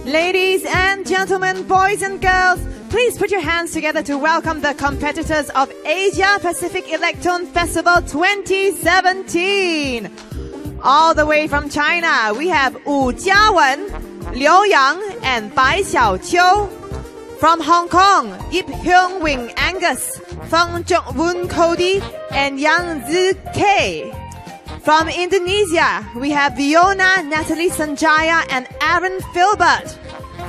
Ladies and gentlemen, boys and girls, please put your hands together to welcome the competitors of Asia Pacific Electone Festival 2017. All the way from China, we have Wu Jiawen, Liu Yang, and Bai Xiaoqiu. From Hong Kong, Yip Hyung Wing Angus, Feng Jung-woon Cody, and Yang Zi Kei. From Indonesia, we have Viona, Natalie Sanjaya, and Aaron Filbert.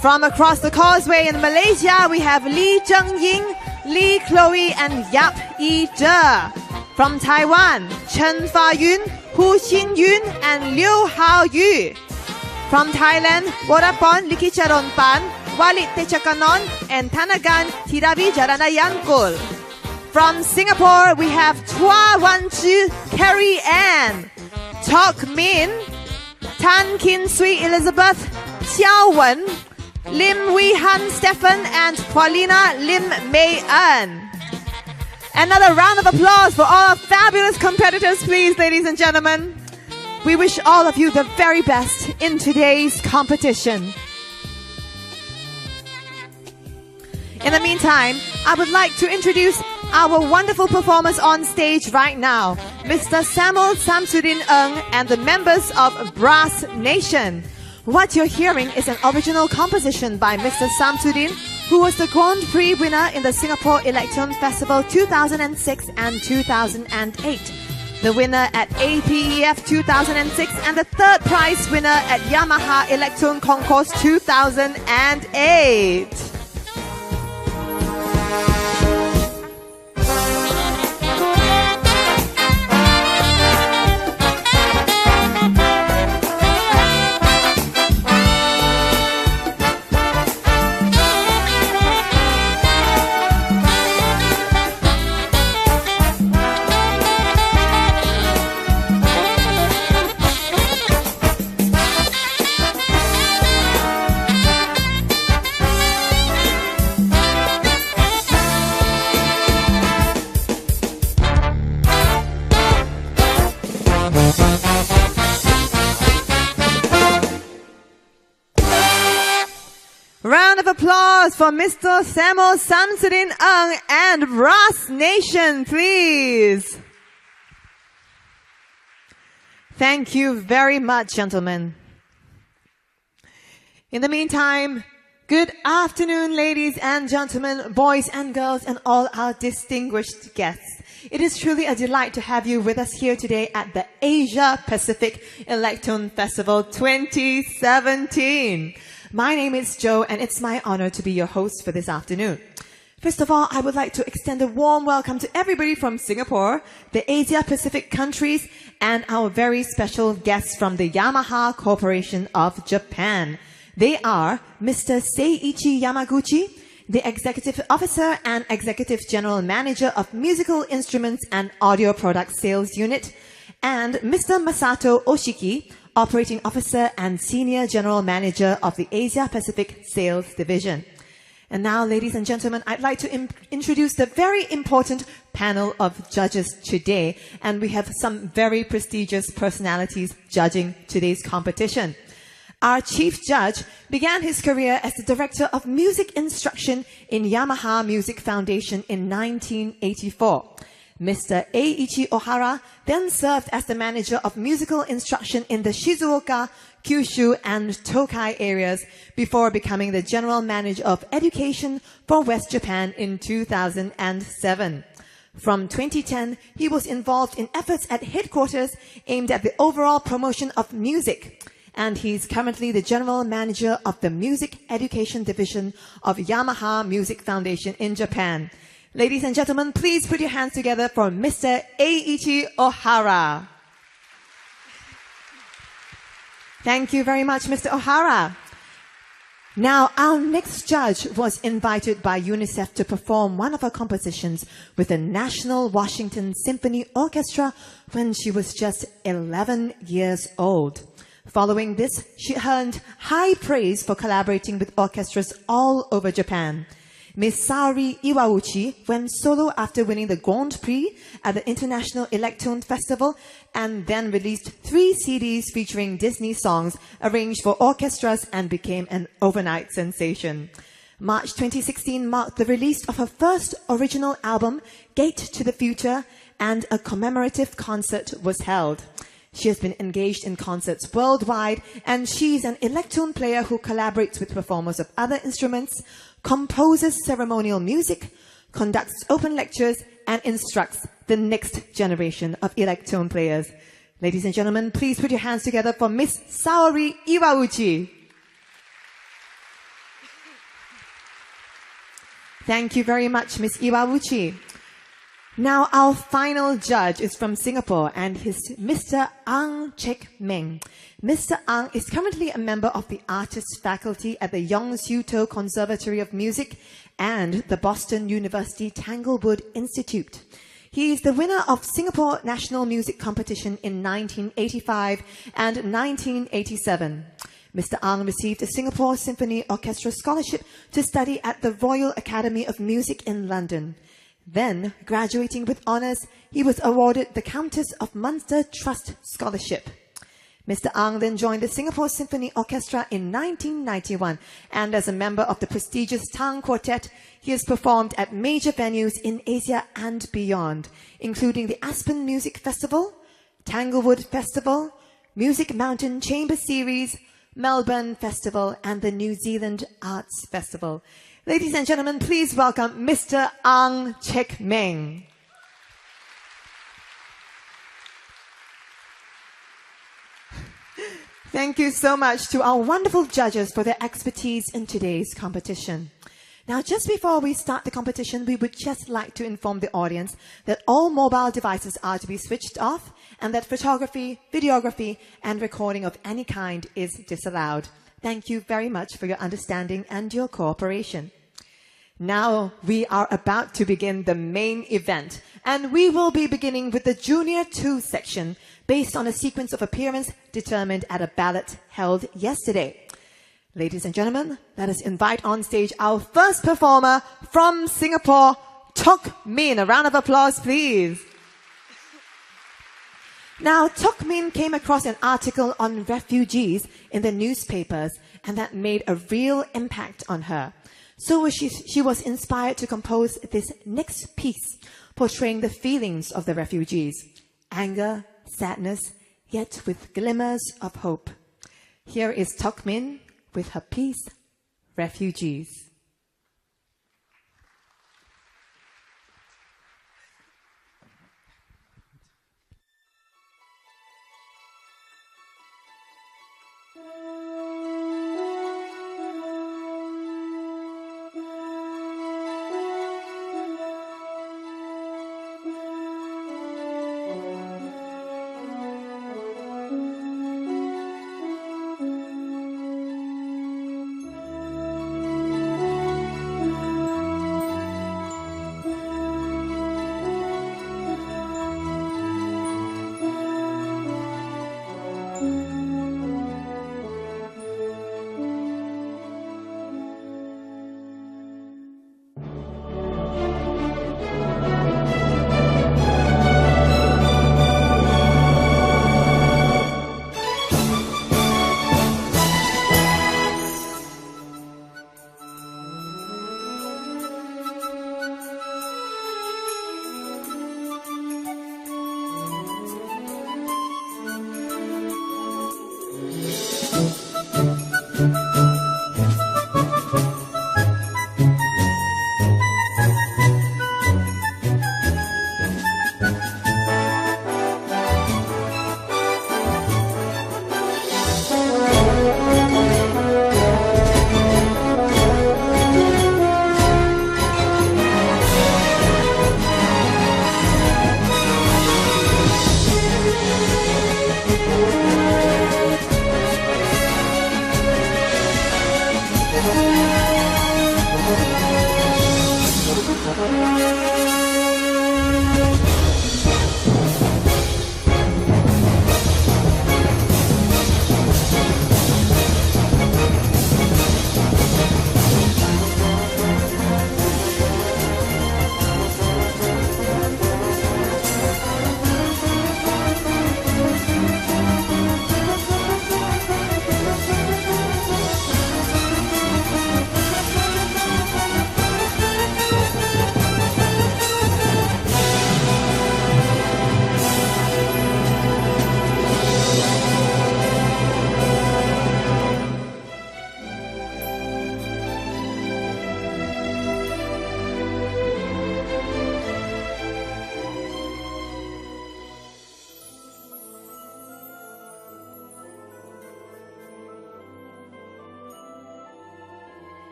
From across the causeway in Malaysia, we have Lee Zhengying, Lee Chloe, and Yap Yi Zhe. From Taiwan, Chen Fa-yun, Hu Xin-yun, and Liu Hao-yu. From Thailand, Worapon Likicharonpan, Walit Techakanon, and Tanagan Tiravi Jaranayankul. From Singapore, we have Chua Wan-chu, Carrie Ann, Tok Min, Tan Kin Sui Elizabeth, Xiao Wen, Lim Wee Han Stephen, and Paulina Lim Mei An. Another round of applause for all our fabulous competitors, please, ladies and gentlemen. We wish all of you the very best in today's competition. In the meantime, I would like to introduce our wonderful performers on stage right now, Mr. Samuel Samsudin Ng and the members of Brass Nation. What you're hearing is an original composition by Mr. Samsudin, who was the Grand Prix winner in the Singapore Electone Festival 2006 and 2008, the winner at APEF 2006, and the third prize winner at Yamaha Electone Concourse 2008. Round of applause for Mr. Samuel Samsudin Ng and Brass Nation, please. Thank you very much, gentlemen. In the meantime, good afternoon, ladies and gentlemen, boys and girls, and all our distinguished guests. It is truly a delight to have you with us here today at the Asia Pacific Electone Festival 2017. My name is Jo, and it's my honor to be your host for this afternoon. First of all, I would like to extend a warm welcome to everybody from Singapore, the Asia Pacific countries, and our very special guests from the Yamaha Corporation of Japan. They are Mr. Seiichi Yamaguchi, the Executive Officer and Executive General Manager of Musical Instruments and Audio Product Sales Unit, and Mr. Masato Oshiki, Operating Officer and Senior General Manager of the Asia Pacific Sales Division. And now, ladies and gentlemen, I'd like to introduce the very important panel of judges today. And we have some very prestigious personalities judging today's competition. Our chief judge began his career as the Director of Music Instruction in Yamaha Music Foundation in 1984. Mr. Eiichi Ohara then served as the Manager of Musical Instruction in the Shizuoka, Kyushu, and Tokai areas before becoming the General Manager of Education for West Japan in 2007. From 2010, he was involved in efforts at headquarters aimed at the overall promotion of music. And he's currently the General Manager of the Music Education Division of Yamaha Music Foundation in Japan. Ladies and gentlemen, please put your hands together for Mr. Eiichi Ohara. Thank you very much, Mr. Ohara. Now, our next judge was invited by UNICEF to perform one of her compositions with the National Washington Symphony Orchestra when she was just 11 years old. Following this, she earned high praise for collaborating with orchestras all over Japan. Ms. Saori Iwauchi went solo after winning the Grand Prix at the International Electone Festival and then released 3 CDs featuring Disney songs arranged for orchestras and became an overnight sensation. March 2016 marked the release of her first original album, Gate to the Future, and a commemorative concert was held. She has been engaged in concerts worldwide, and she's an Electone player who collaborates with performers of other instruments, composes ceremonial music, conducts open lectures, and instructs the next generation of Electone players. Ladies and gentlemen, please put your hands together for Miss Saori Iwauchi. Thank you very much, Miss Iwauchi. Now, our final judge is from Singapore, and he's Mr. Ang Chek Meng. Mr. Ang is currently a member of the Artists Faculty at the Yong Siu To Conservatory of Music and the Boston University Tanglewood Institute. He is the winner of Singapore National Music Competition in 1985 and 1987. Mr. Ang received a Singapore Symphony Orchestra scholarship to study at the Royal Academy of Music in London. Then, graduating with honors, he was awarded the Countess of Munster Trust Scholarship. Mr. Ang then joined the Singapore Symphony Orchestra in 1991, and as a member of the prestigious Tang Quartet, he has performed at major venues in Asia and beyond, including the Aspen Music Festival, Tanglewood Festival, Music Mountain Chamber Series, Melbourne Festival, and the New Zealand Arts Festival. Ladies and gentlemen, please welcome Mr. Ang Chek Meng. Thank you so much to our wonderful judges for their expertise in today's competition. Now, just before we start the competition, we would just like to inform the audience that all mobile devices are to be switched off and that photography, videography, and recording of any kind is disallowed. Thank you very much for your understanding and your cooperation. Now we are about to begin the main event, and we will be beginning with the Junior 2 section based on a sequence of appearance determined at a ballot held yesterday. Ladies and gentlemen, let us invite on stage our first performer from Singapore, Tok Min. A round of applause, please. Now, Tok Min came across an article on refugees in the newspapers, and that made a real impact on her. So she was inspired to compose this next piece, portraying the feelings of the refugees, anger, sadness, yet with glimmers of hope. Here is Tok Min with her piece, Refugees.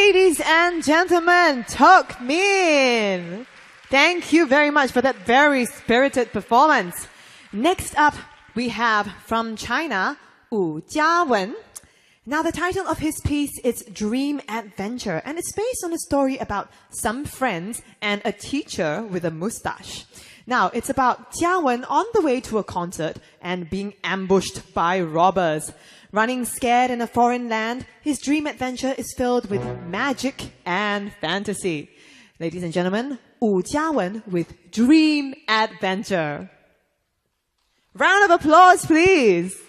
Ladies and gentlemen, Tok Min. Thank you very much for that very spirited performance. Next up, we have from China, Wu Jiawen. Now, the title of his piece is Dream Adventure, and it's based on a story about some friends and a teacher with a mustache. Now, it's about Jiawen on the way to a concert and being ambushed by robbers. Running scared in a foreign land, his dream adventure is filled with magic and fantasy. Ladies and gentlemen, Wu Jiawen with Dream Adventure. Round of applause, please.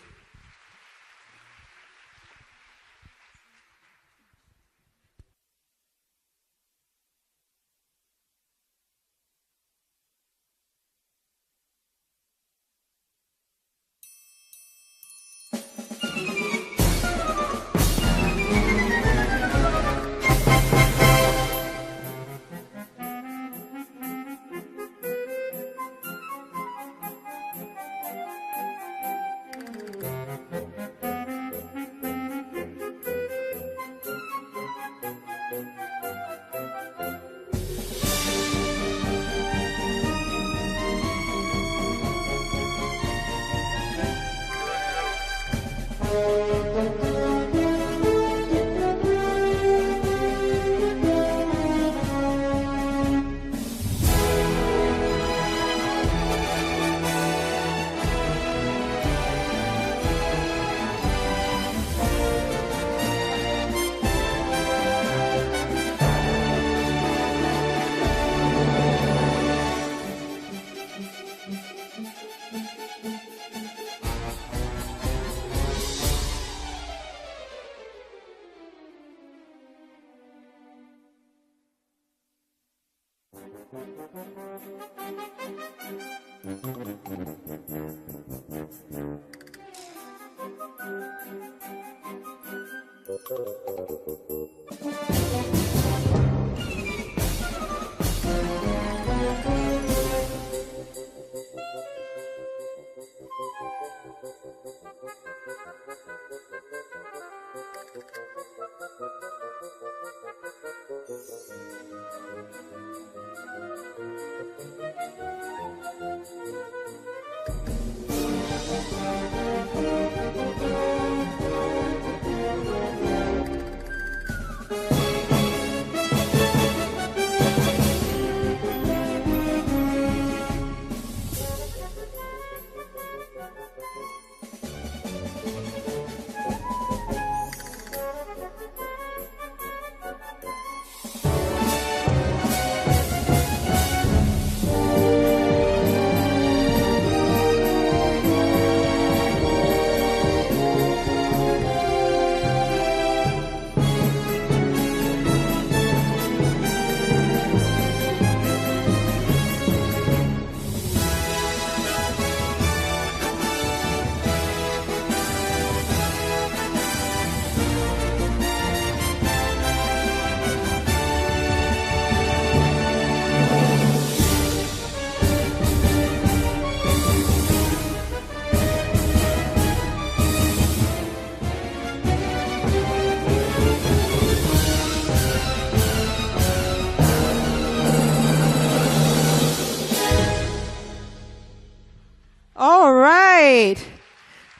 All right.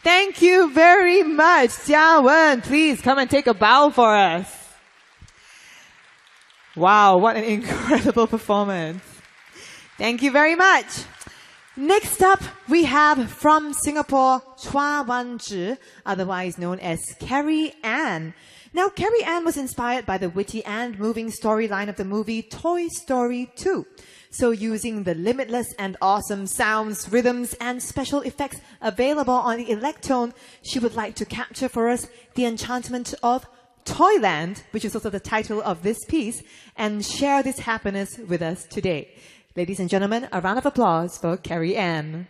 Thank you very much, Jiawen. Please come and take a bow for us. Wow, what an incredible performance. Thank you very much. Next up, we have from Singapore, Chua Wan-zhi, otherwise known as Carrie Ann. Now, Carrie Ann was inspired by the witty and moving storyline of the movie Toy Story 2. So using the limitless and awesome sounds, rhythms, and special effects available on the Electone, she would like to capture for us the enchantment of Toyland, which is also the title of this piece, and share this happiness with us today. Ladies and gentlemen, a round of applause for Carrie Ann.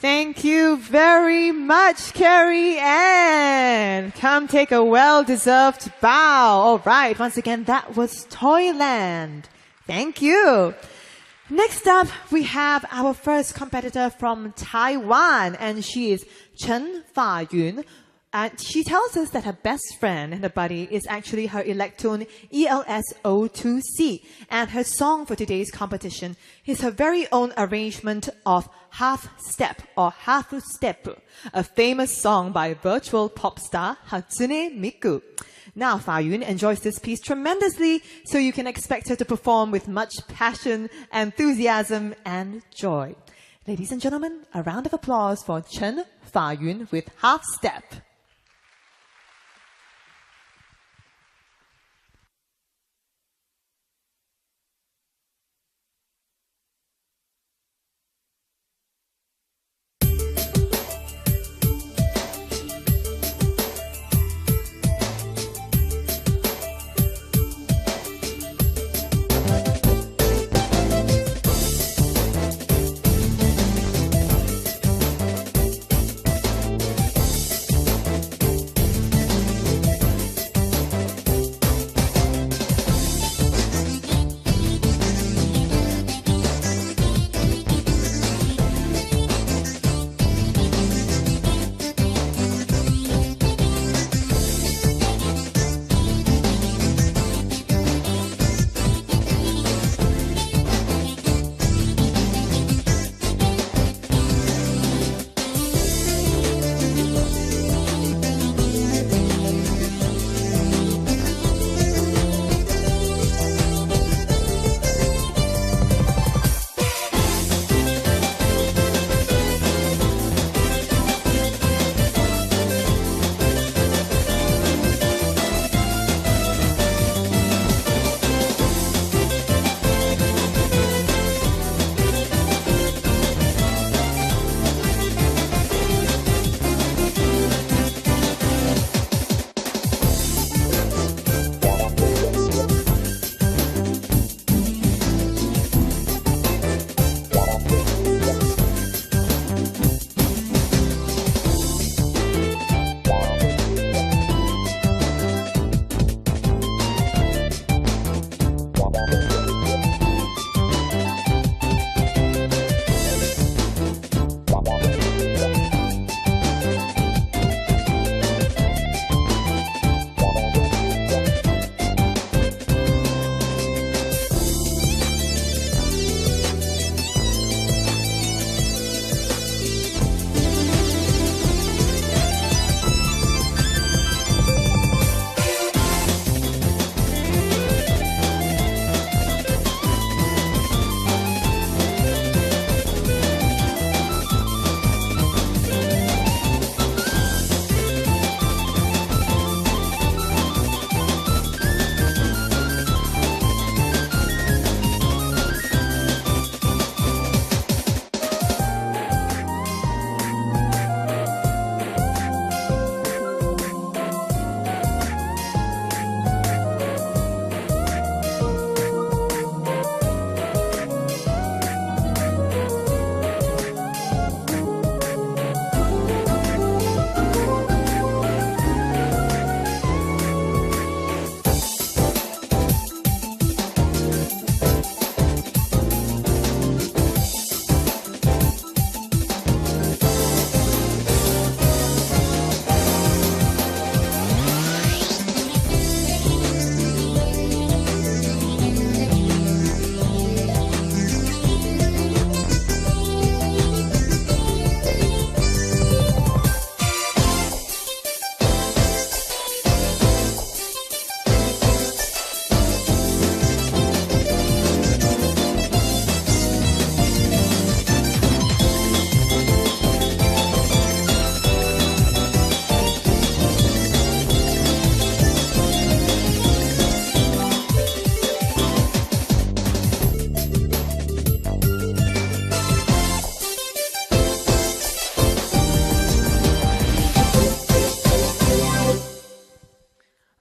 Thank you very much, Carrie Ann. Come take a well-deserved bow. All right, once again, that was Toyland. Thank you. Next up, we have our first competitor from Taiwan, and she is Chen Fa-yun. And she tells us that her best friend and her buddy is actually her Electone ELS02C. And her song for today's competition is her very own arrangement of Half Step or Half Step, a famous song by virtual pop star Hatsune Miku. Now, Fa-yun enjoys this piece tremendously, so you can expect her to perform with much passion, enthusiasm, and joy. Ladies and gentlemen, a round of applause for Chen Fa-yun with Half Step.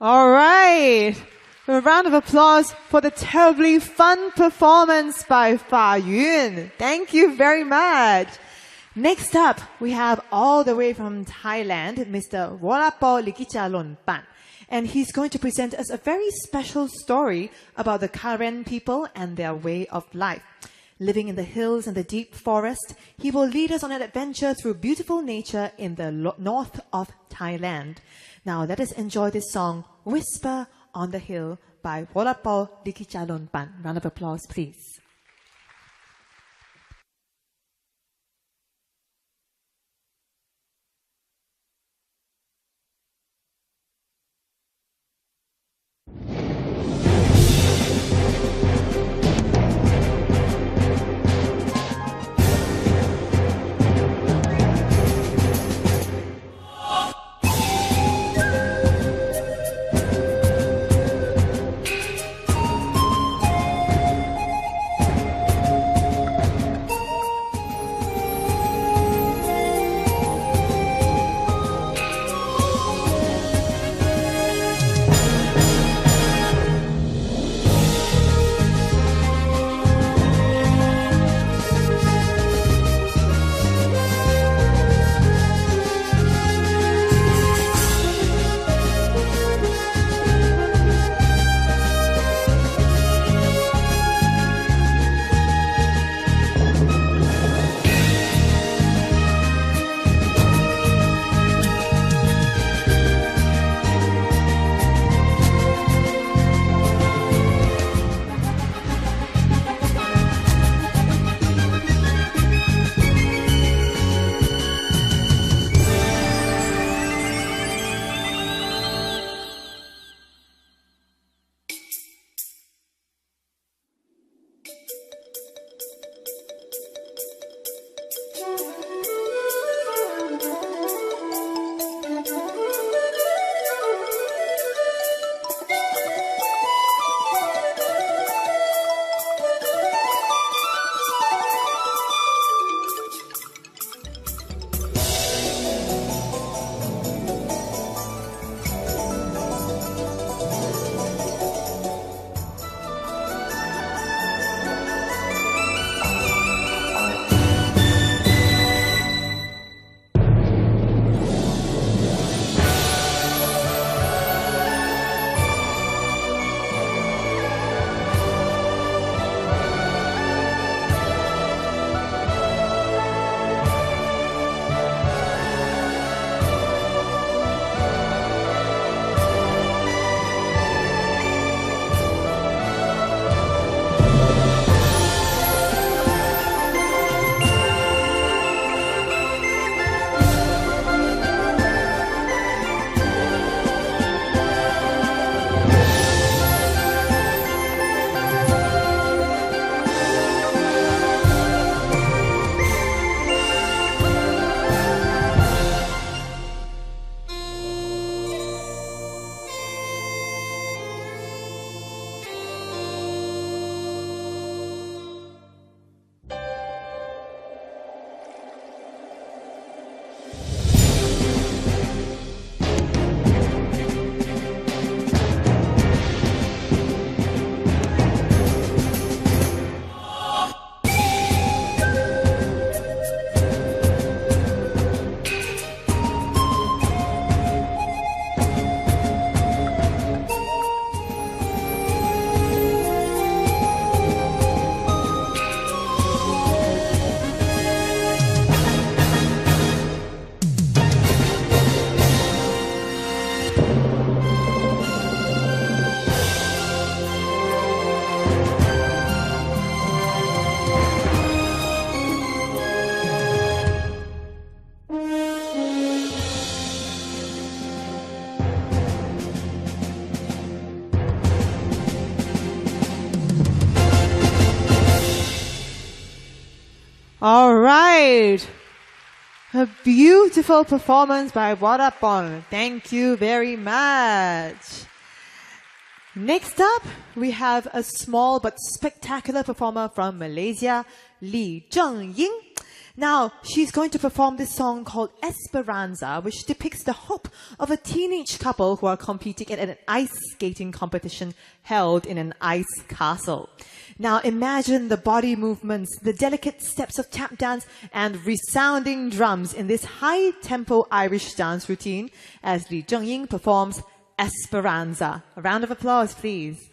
All right. A round of applause for the terribly fun performance by Fa Yun. Thank you very much. Next up, we have all the way from Thailand, Mr. Wolapo Likichalonpan. And he's going to present us a very special story about the Karen people and their way of life. Living in the hills and the deep forest, he will lead us on an adventure through beautiful nature in the north of Thailand. Now let us enjoy this song, Whisper on the Hill by Wolapo Likichalonpan. Round of applause, please. All right. A beautiful performance by Wadapon. Thank you very much. Next up, we have a small but spectacular performer from Malaysia, Lee Zhengying. Now, she's going to perform this song called Esperanza, which depicts the hope of a teenage couple who are competing in an ice skating competition held in an ice castle. Now, imagine the body movements, the delicate steps of tap dance, and resounding drums in this high-tempo Irish dance routine as Li Zhengying performs Esperanza. A round of applause, please.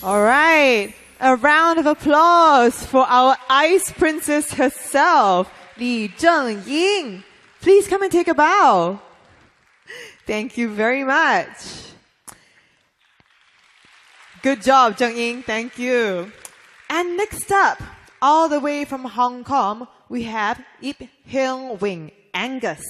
All right, a round of applause for our ice princess herself, Li Zhengying. Please come and take a bow. Thank you very much. Good job, Zhengying. Thank you. And next up, All the way from Hong Kong, we have APEF2017 Angus.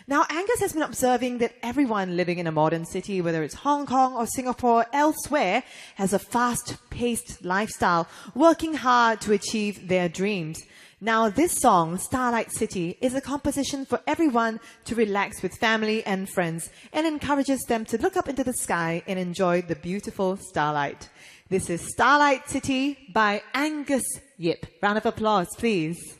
Now, Angus has been observing that everyone living in a modern city, whether it's Hong Kong or Singapore or elsewhere, has a fast-paced lifestyle, working hard to achieve their dreams. Now, this song, Starlight City, is a composition for everyone to relax with family and friends and encourages them to look up into the sky and enjoy the beautiful starlight. This is Starlight City by Angus Yip. Round of applause, please.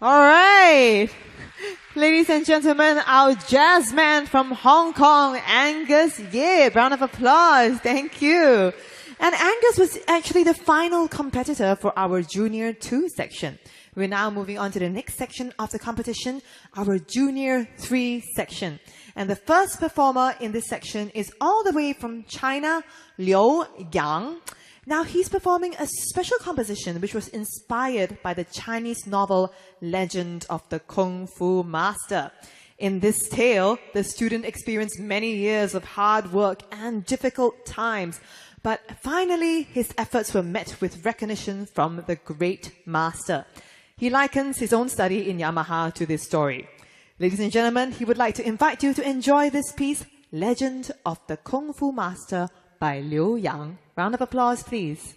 All right. Ladies and gentlemen, our jazz man from Hong Kong, Angus Yip. Round of applause. Thank you. And Angus was actually the final competitor for our Junior 2 section. We're now moving on to the next section of the competition, our Junior 3 section. And the first performer in this section is all the way from China, Liu Yang. Now, he's performing a special composition which was inspired by the Chinese novel Legend of the Kung Fu Master. In this tale, the student experienced many years of hard work and difficult times, but finally his efforts were met with recognition from the great master. He likens his own study in Yamaha to this story. Ladies and gentlemen, he would like to invite you to enjoy this piece, Legend of the Kung Fu Master by Liu Yang. Round of applause, please.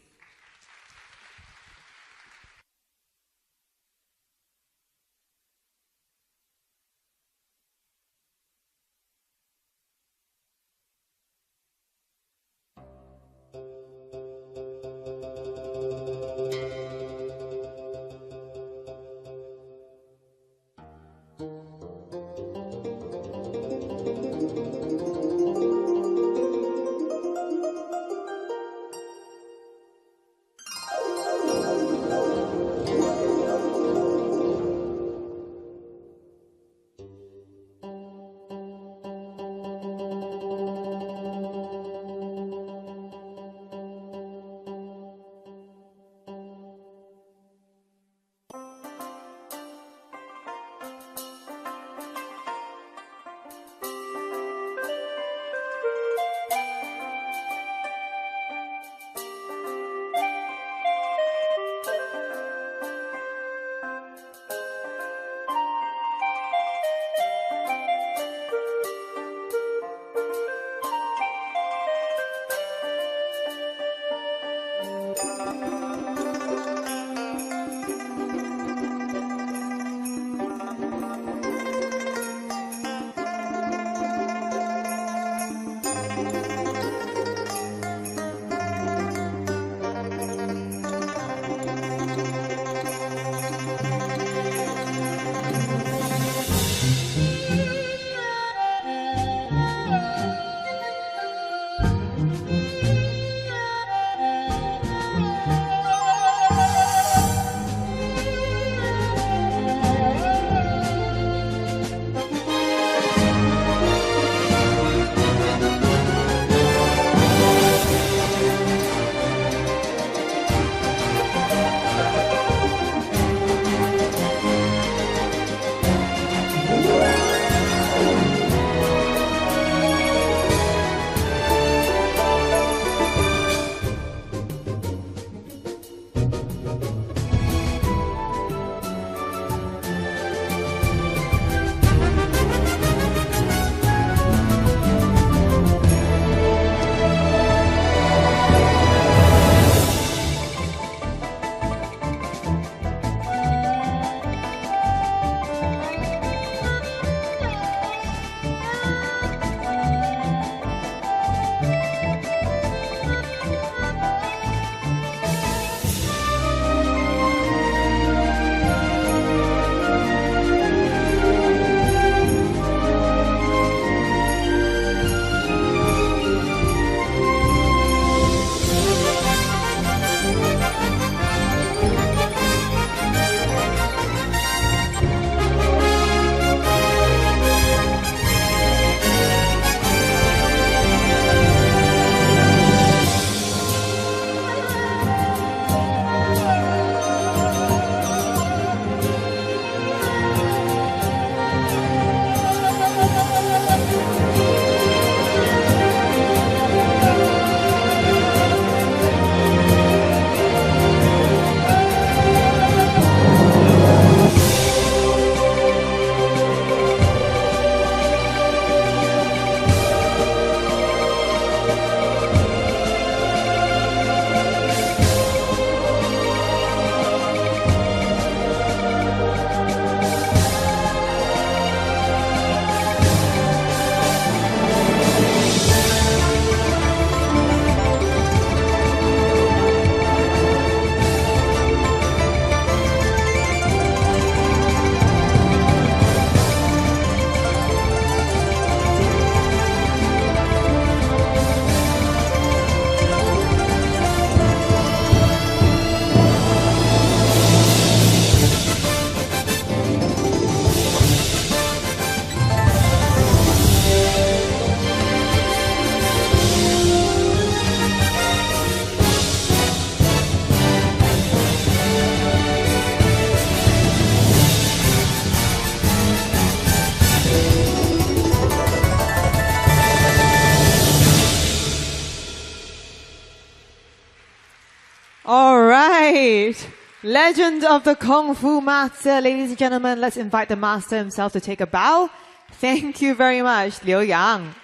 All right. Legend of the Kung Fu Master. Ladies and gentlemen, let's invite the master himself to take a bow. Thank you very much, Liu Yang.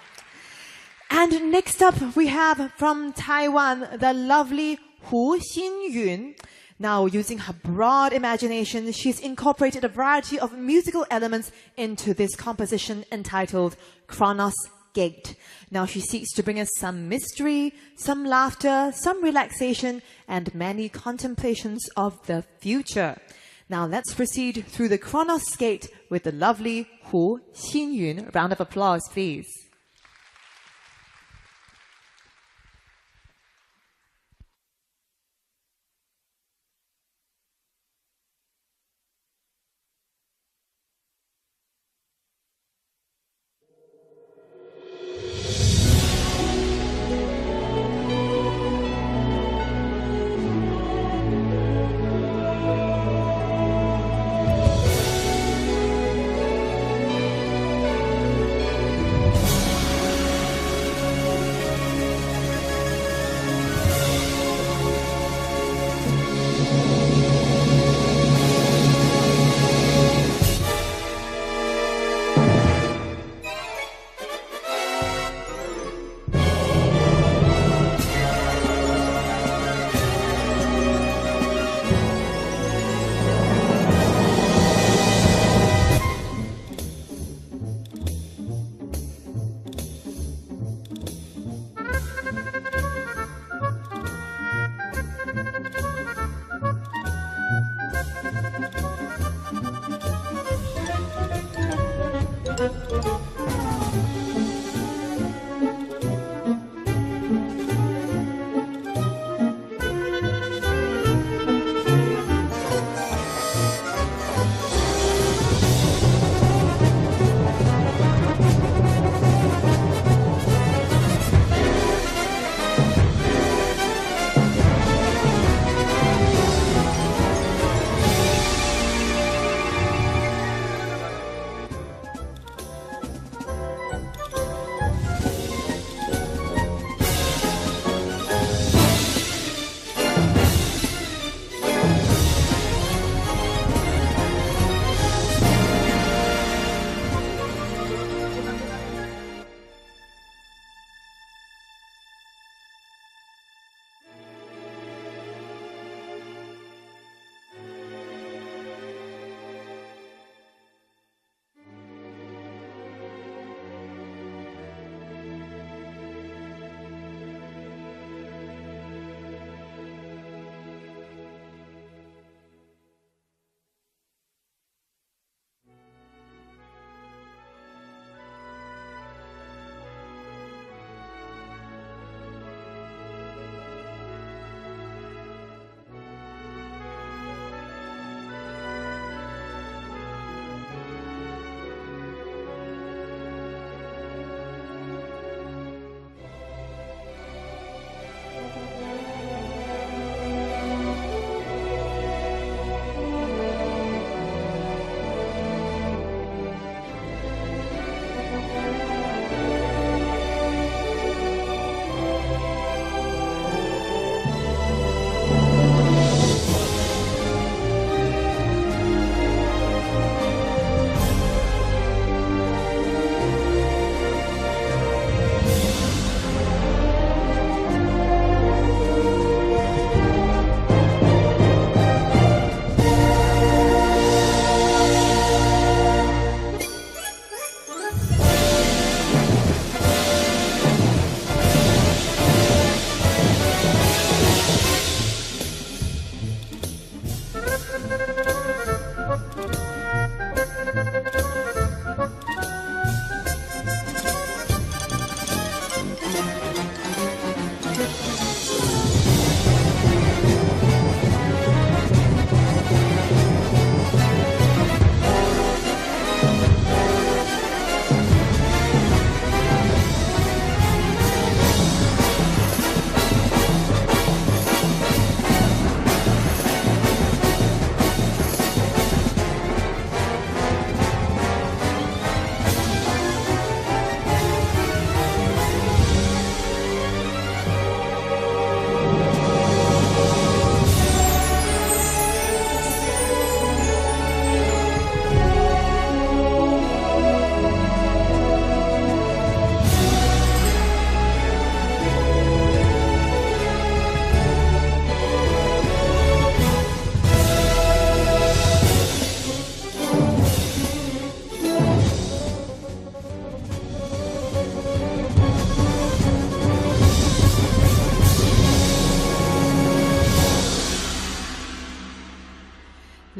And next up, we have from Taiwan, the lovely Hu Xinyun. Now, using her broad imagination, she's incorporated a variety of musical elements into this composition entitled Chronos Gate. Now, she seeks to bring us some mystery, some laughter, some relaxation, and many contemplations of the future. Now, let's proceed through the Chronos Gate with the lovely Hu Xinyun. Round of applause, please.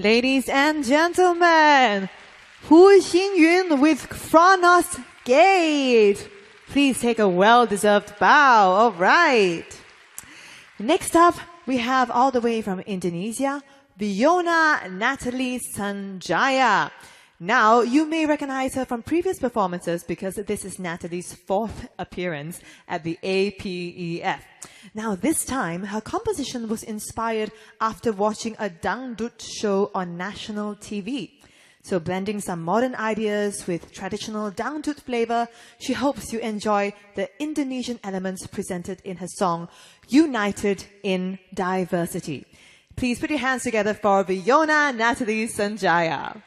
Ladies and gentlemen, Hu Xingyun with Kronos Gate. Please take a well-deserved bow. All right. Next up, we have all the way from Indonesia, Viona Natalie Sanjaya. Now, you may recognize her from previous performances because this is Natalie's fourth appearance at the APEF. Now, this time, her composition was inspired after watching a dangdut show on national TV. So, blending some modern ideas with traditional dangdut flavor, she hopes you enjoy the Indonesian elements presented in her song, United in Diversity. Please put your hands together for Viona Natalie Sanjaya.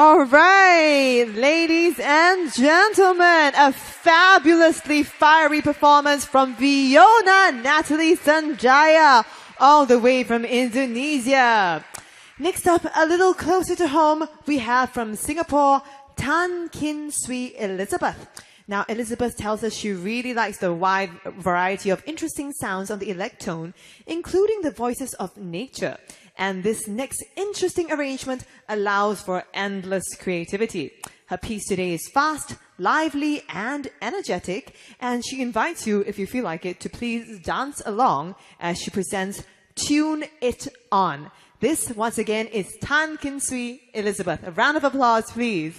All right, ladies and gentlemen, a fabulously fiery performance from Fiona Natalie Sanjaya, all the way from Indonesia. Next up, a little closer to home, we have from Singapore, Tan Kin Sui Elizabeth. Now, Elizabeth tells us she really likes the wide variety of interesting sounds on the Electone, including the voices of nature. And this next interesting arrangement allows for endless creativity. Her piece today is fast, lively, and energetic, and she invites you, if you feel like it, to please dance along as she presents Tune It On. This, once again, is Tan Kin Sui Elizabeth. A round of applause, please.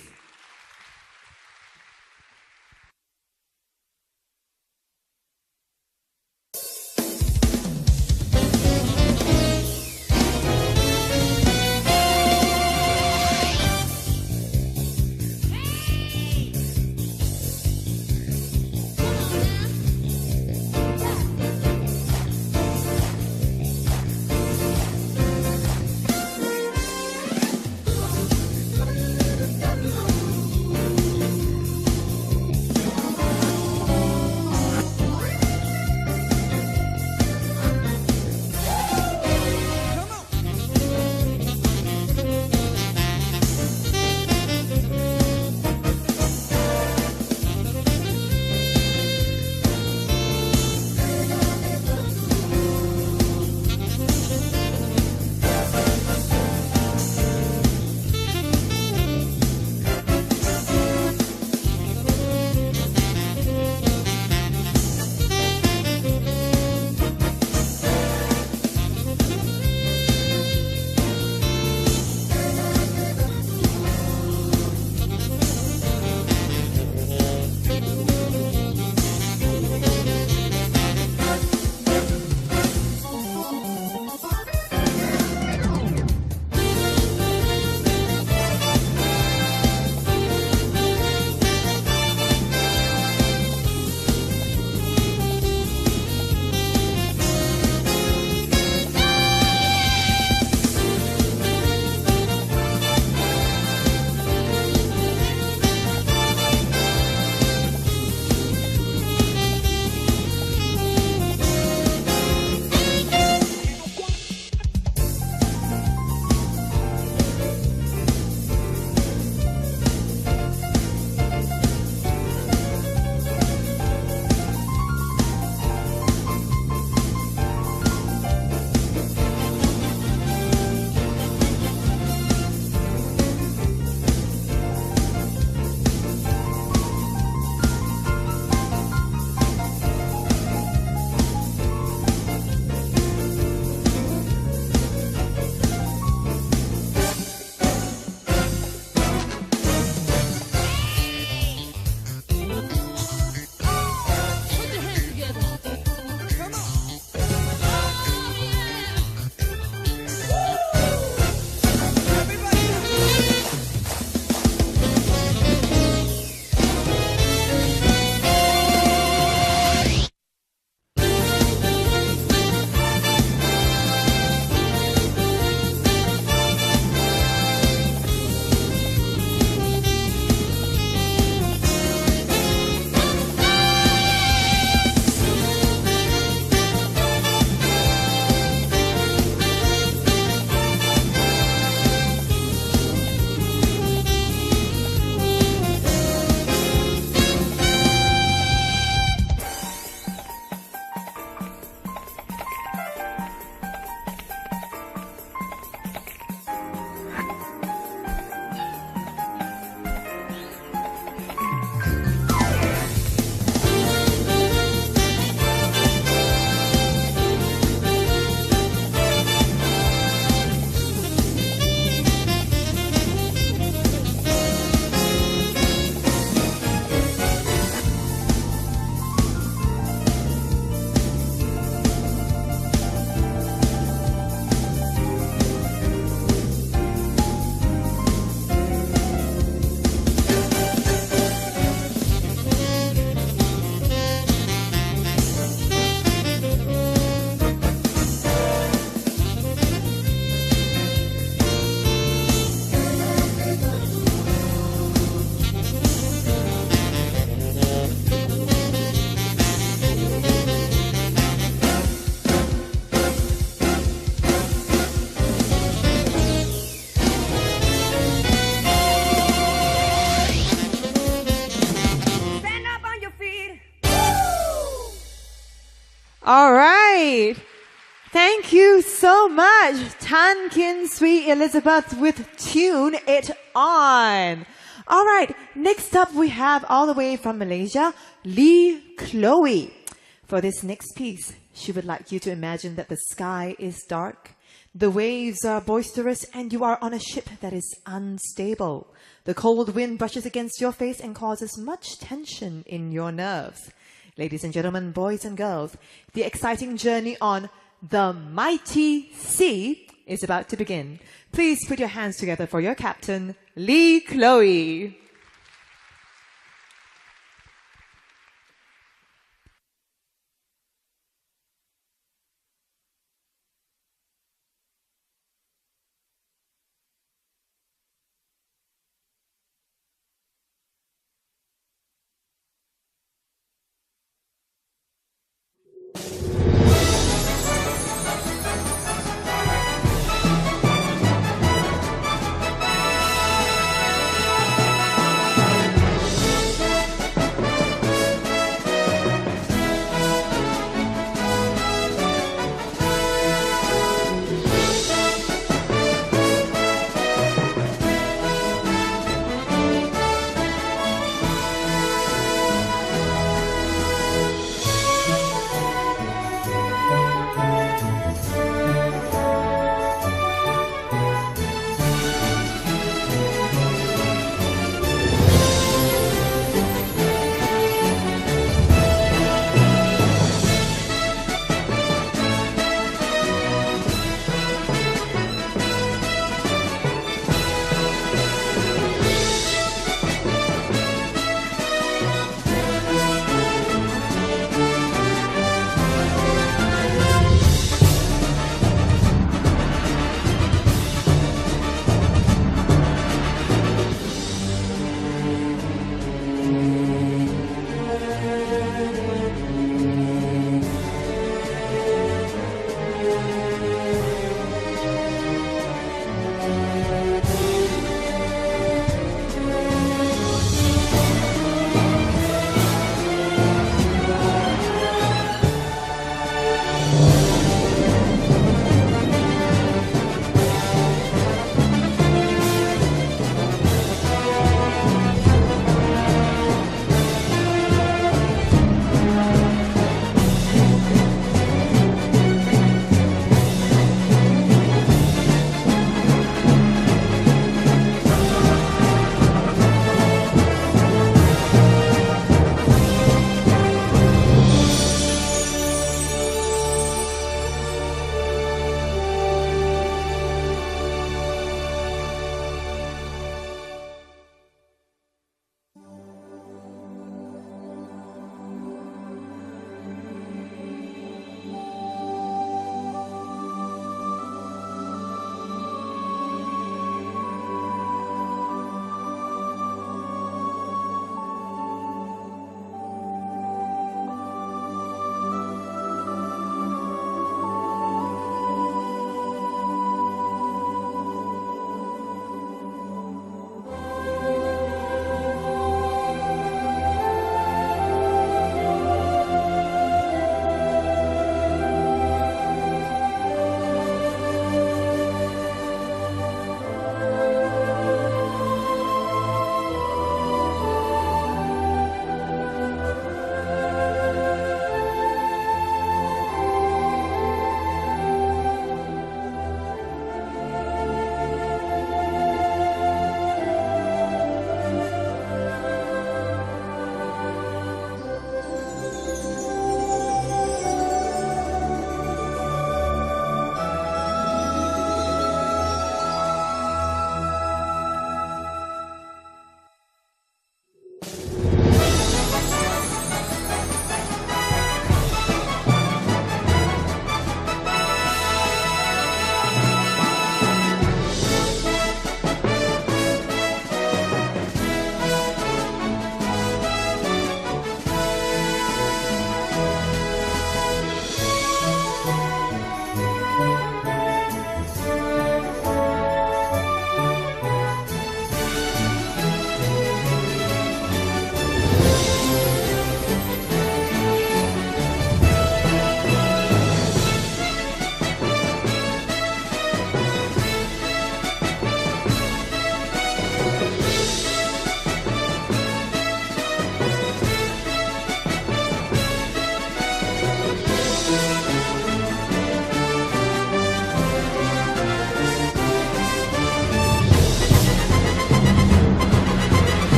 All right. Thank you so much, Tan Kin Sweet Elizabeth with Tune It On. All right, next up we have all the way from Malaysia, Lee Chloe. For this next piece, she would like you to imagine that the sky is dark, the waves are boisterous, and you are on a ship that is unstable. The cold wind brushes against your face and causes much tension in your nerves. Ladies and gentlemen, boys and girls, the exciting journey on the mighty sea is about to begin. Please put your hands together for your captain, Lee Chloe.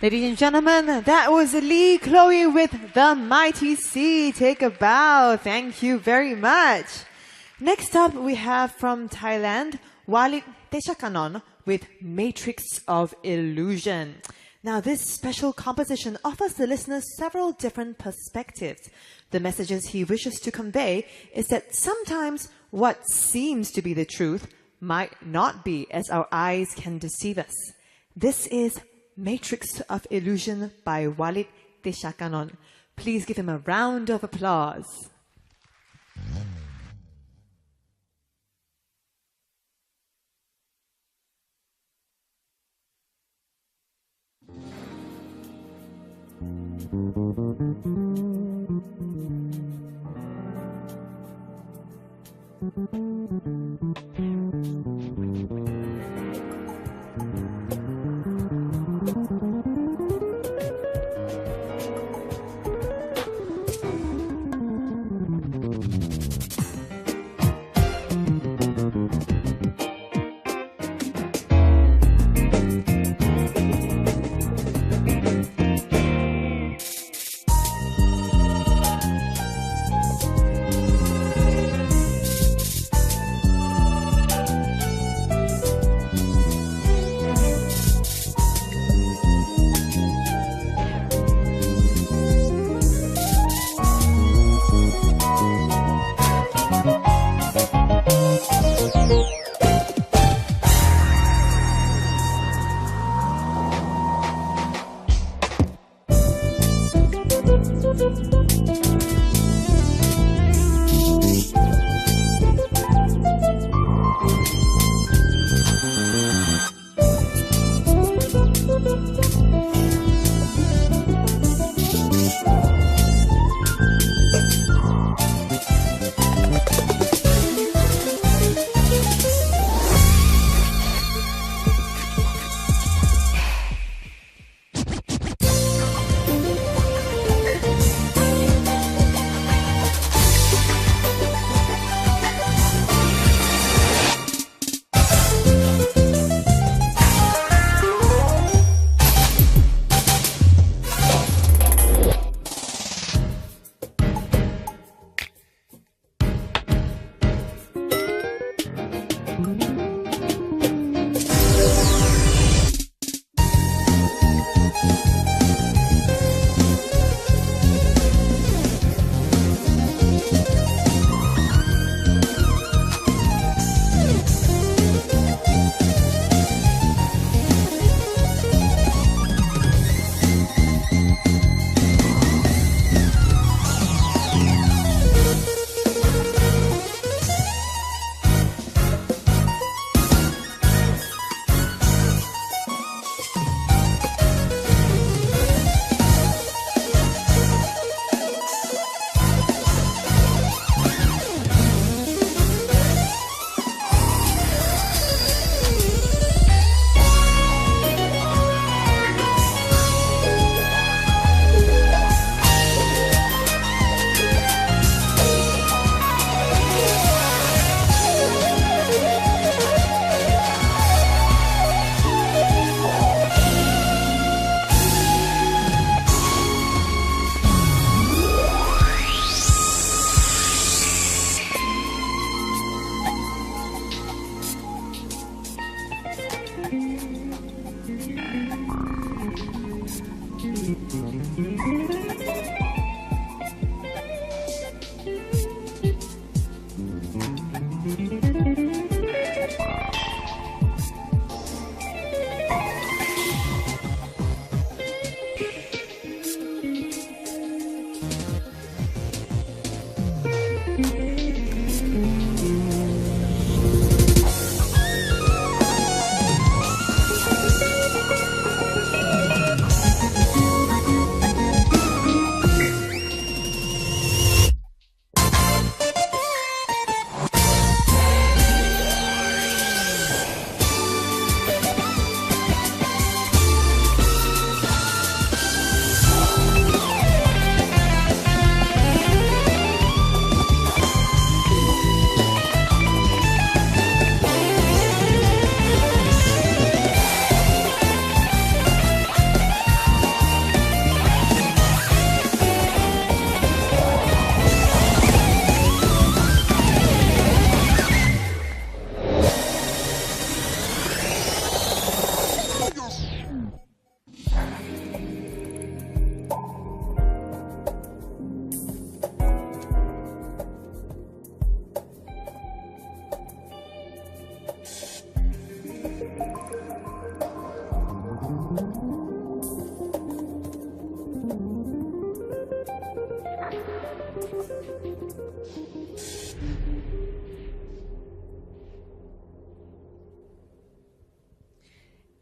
Ladies and gentlemen, that was Lee Chloe with The Mighty Sea. Take a bow. Thank you very much. Next up, we have from Thailand, Walit Deshakanon with Matrix of Illusion. Now, this special composition offers the listeners several different perspectives. The messages he wishes to convey is that sometimes what seems to be the truth might not be, as our eyes can deceive us. This is Matrix of Illusion by Walit Deshakanon. Please give him a round of applause.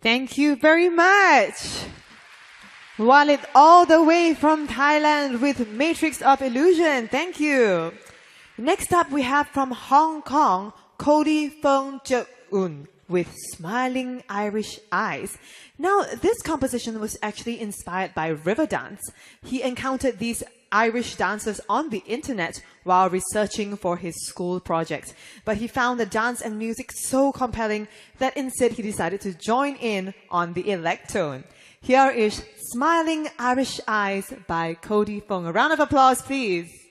Thank you very much. Wallet all the way from Thailand with Matrix of Illusion. Thank you. Next up, we have from Hong Kong, Cody Fong Jeun with Smiling Irish Eyes. Now, this composition was actually inspired by river dance. He encountered these Irish dancers on the internet while researching for his school project. But he found the dance and music so compelling that instead he decided to join in on the Electone. Here is Smiling Irish Eyes by Cody Fong. A round of applause, please.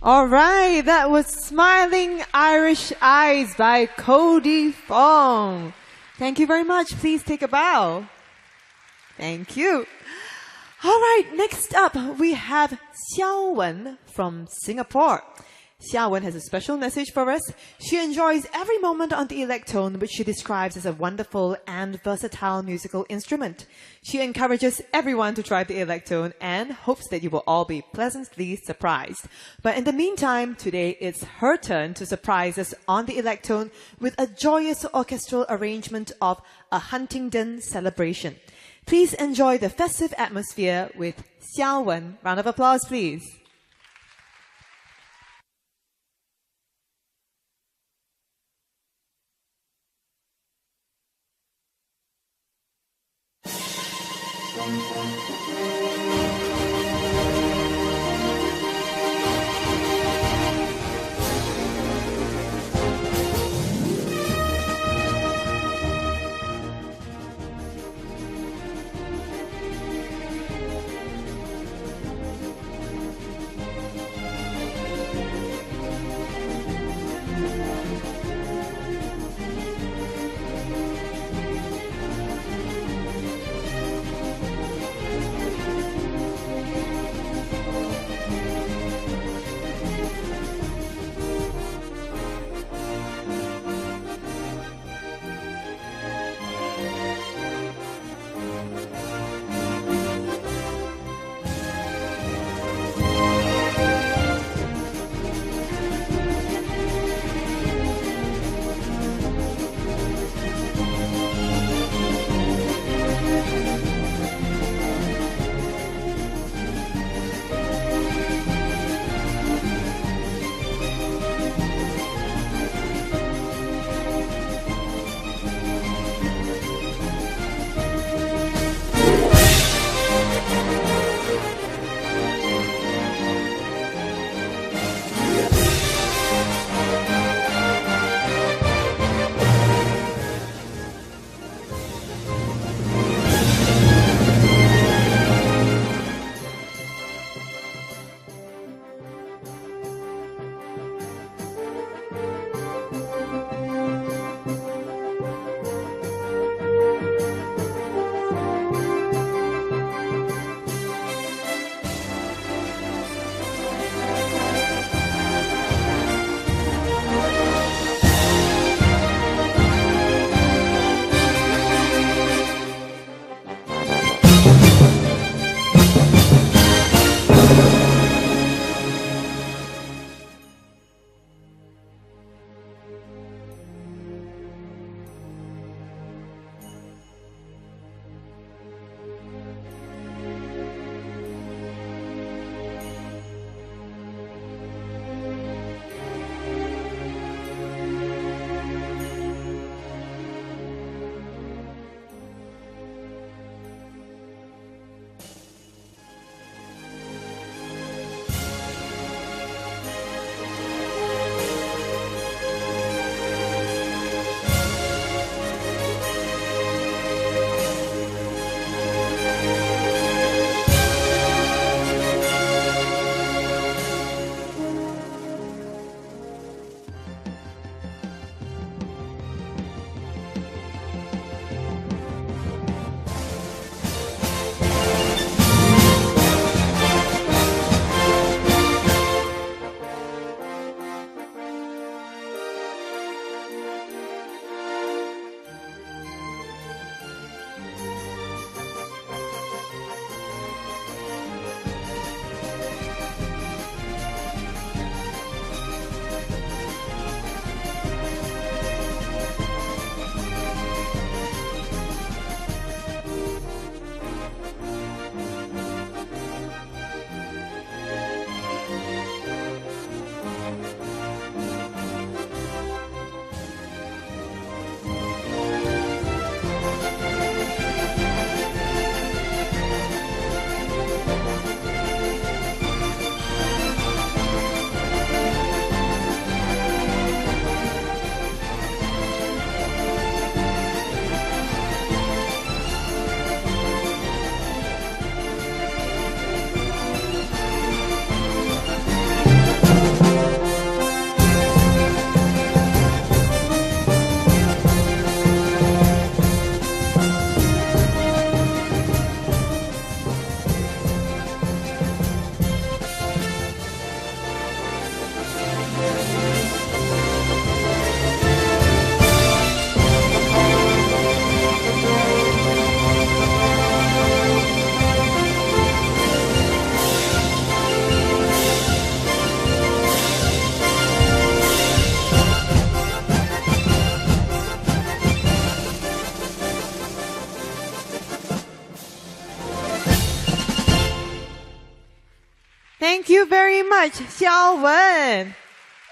All right, that was Smiling Irish Eyes by Cody Fong. Thank you very much. Please take a bow. Thank you. All right, next up we have Xiao Wen from Singapore. Xiao Wen has a special message for us. She enjoys every moment on the Electone, which she describes as a wonderful and versatile musical instrument. She encourages everyone to try the Electone and hopes that you will all be pleasantly surprised. But in the meantime, today it's her turn to surprise us on the Electone with a joyous orchestral arrangement of a Huntingdon celebration. Please enjoy the festive atmosphere with Xiao Wen. Round of applause, please. very much, Xiaowen.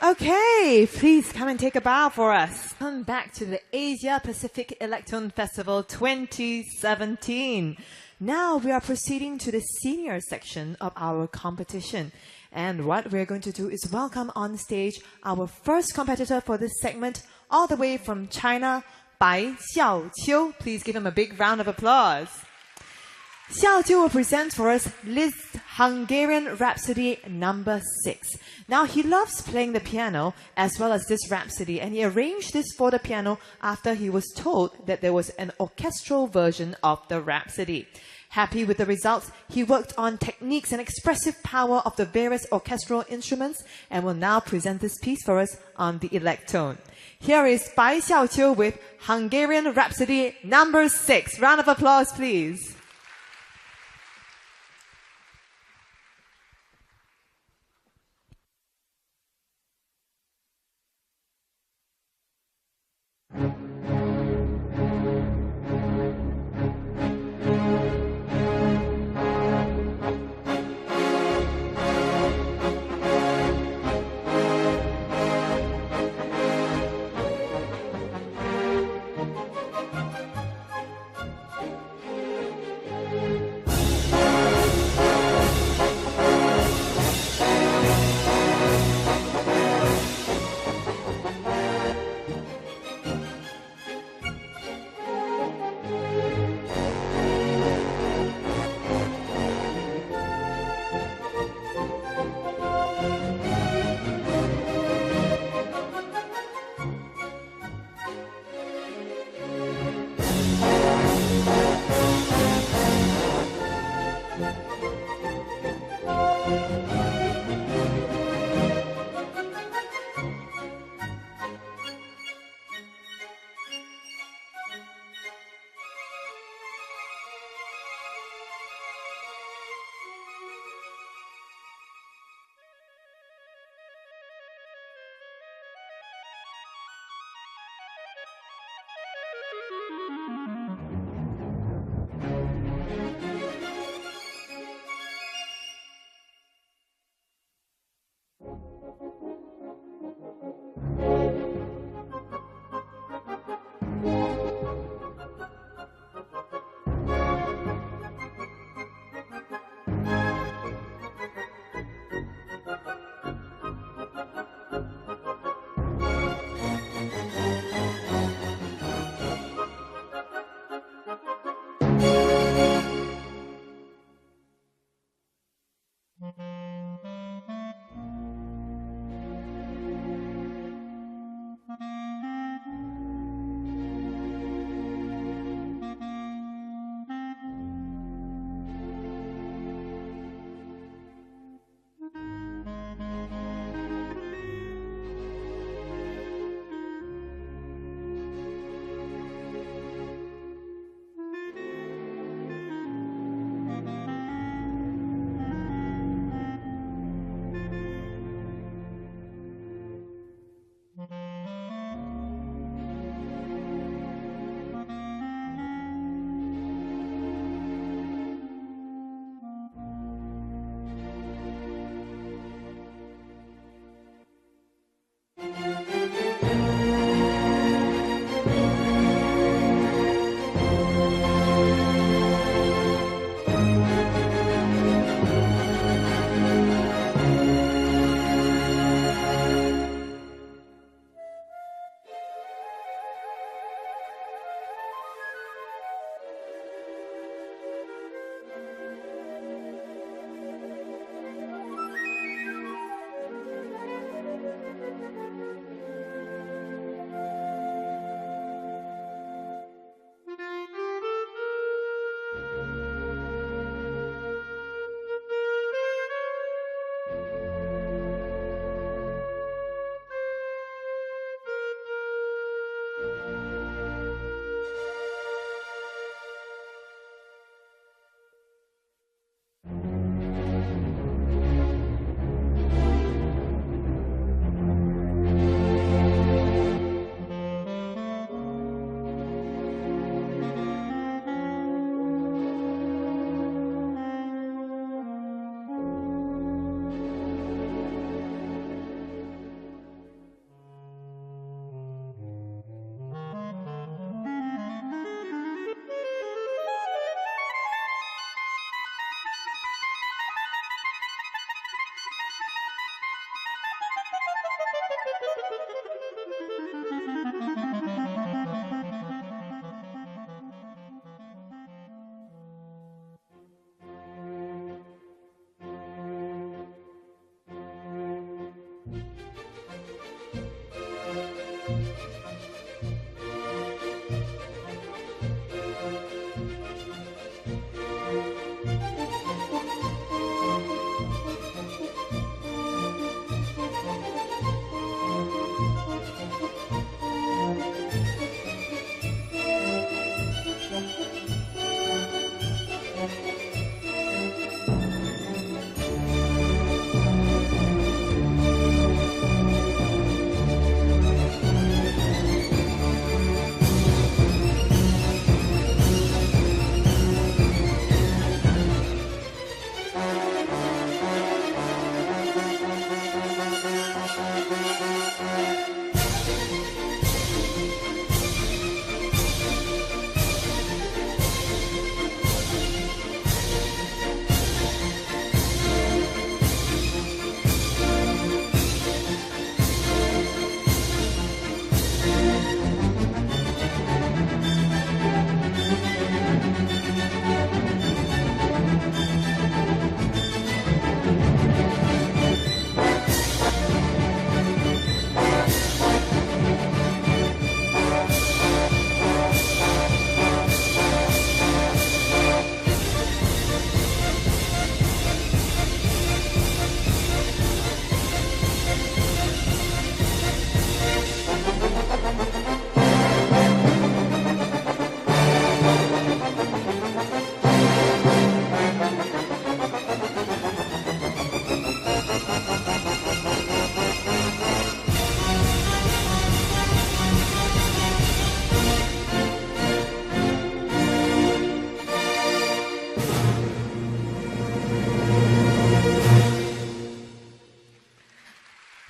Okay, please come and take a bow for us. Come back to the Asia Pacific Electone Festival 2017. Now we are proceeding to the senior section of our competition. And what we're going to do is welcome on stage our first competitor for this segment, all the way from China, Bai Xiaoqiu. Please give him a big round of applause. Xiaoqiu will present for us Liszt's Hungarian Rhapsody number 6. Now, he loves playing the piano as well as this rhapsody, and he arranged this for the piano after he was told that there was an orchestral version of the rhapsody. Happy with the results, he worked on techniques and expressive power of the various orchestral instruments and will now present this piece for us on the Electone. Here is Bai Xiaoqiu with Hungarian Rhapsody number 6. Round of applause, please.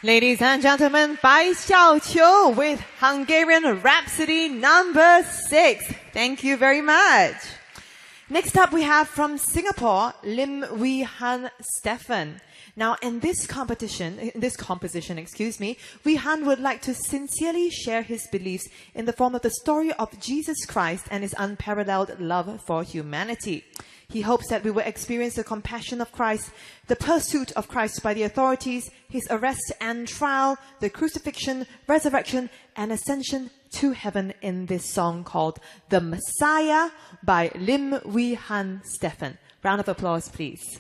Ladies and gentlemen, Bai Xiaoqiu with Hungarian Rhapsody number 6. Thank you very much. Next up we have from Singapore, Lim Wee Han Stefan. Now in this composition, Wee Han would like to sincerely share his beliefs in the form of the story of Jesus Christ and his unparalleled love for humanity. He hopes that we will experience the compassion of Christ, the pursuit of Christ by the authorities, his arrest and trial, the crucifixion, resurrection, and ascension to heaven in this song called The Messiah by Lim Wee Han Stefan. Round of applause, please.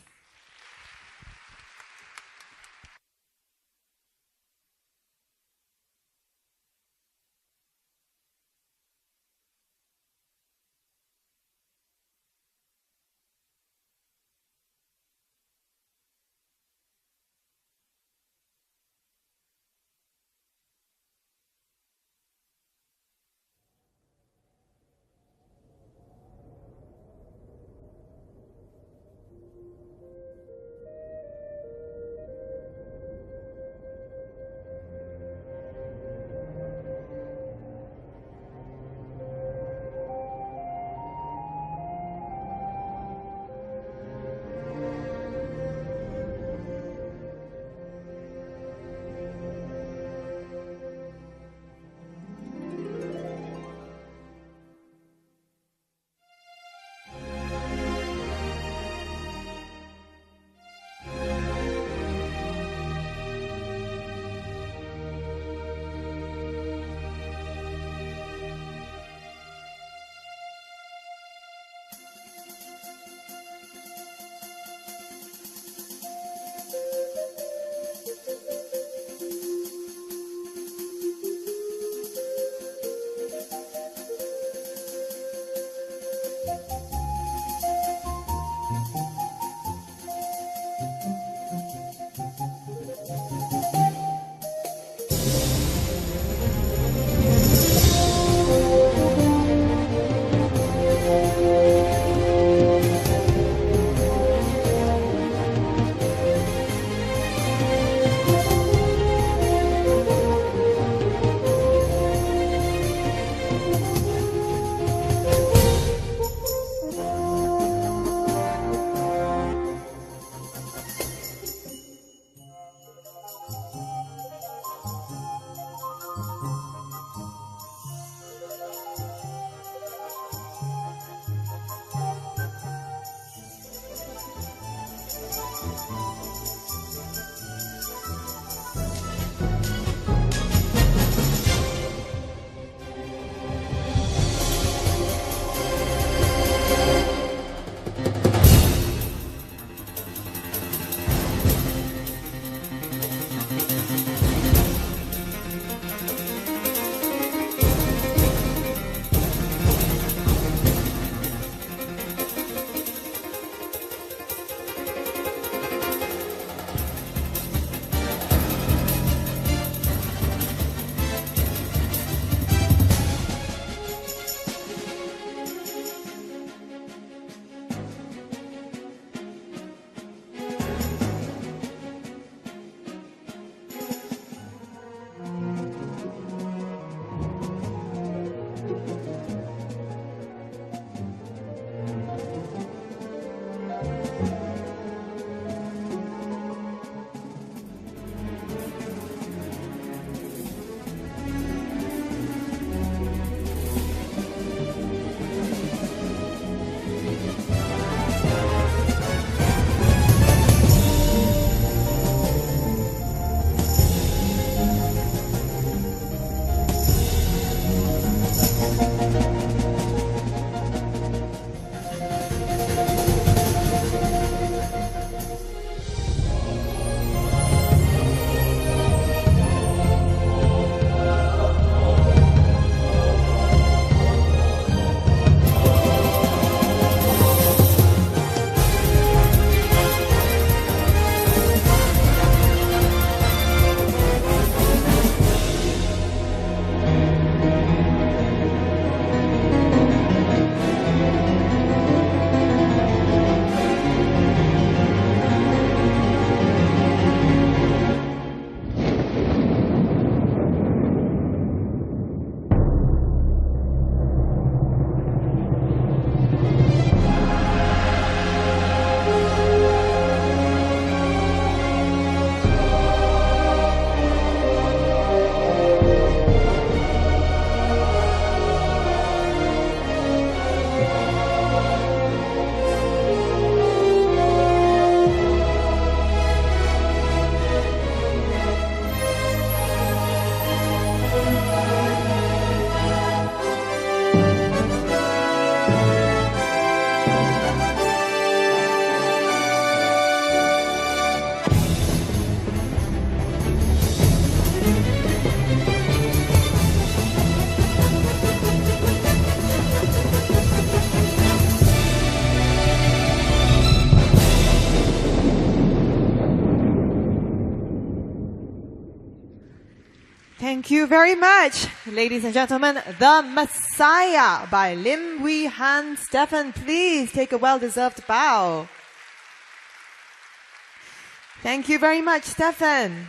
Thank you very much, ladies and gentlemen. The Messiah by Lim Wee Han Stefan. Please take a well-deserved bow. Thank you very much, Stefan.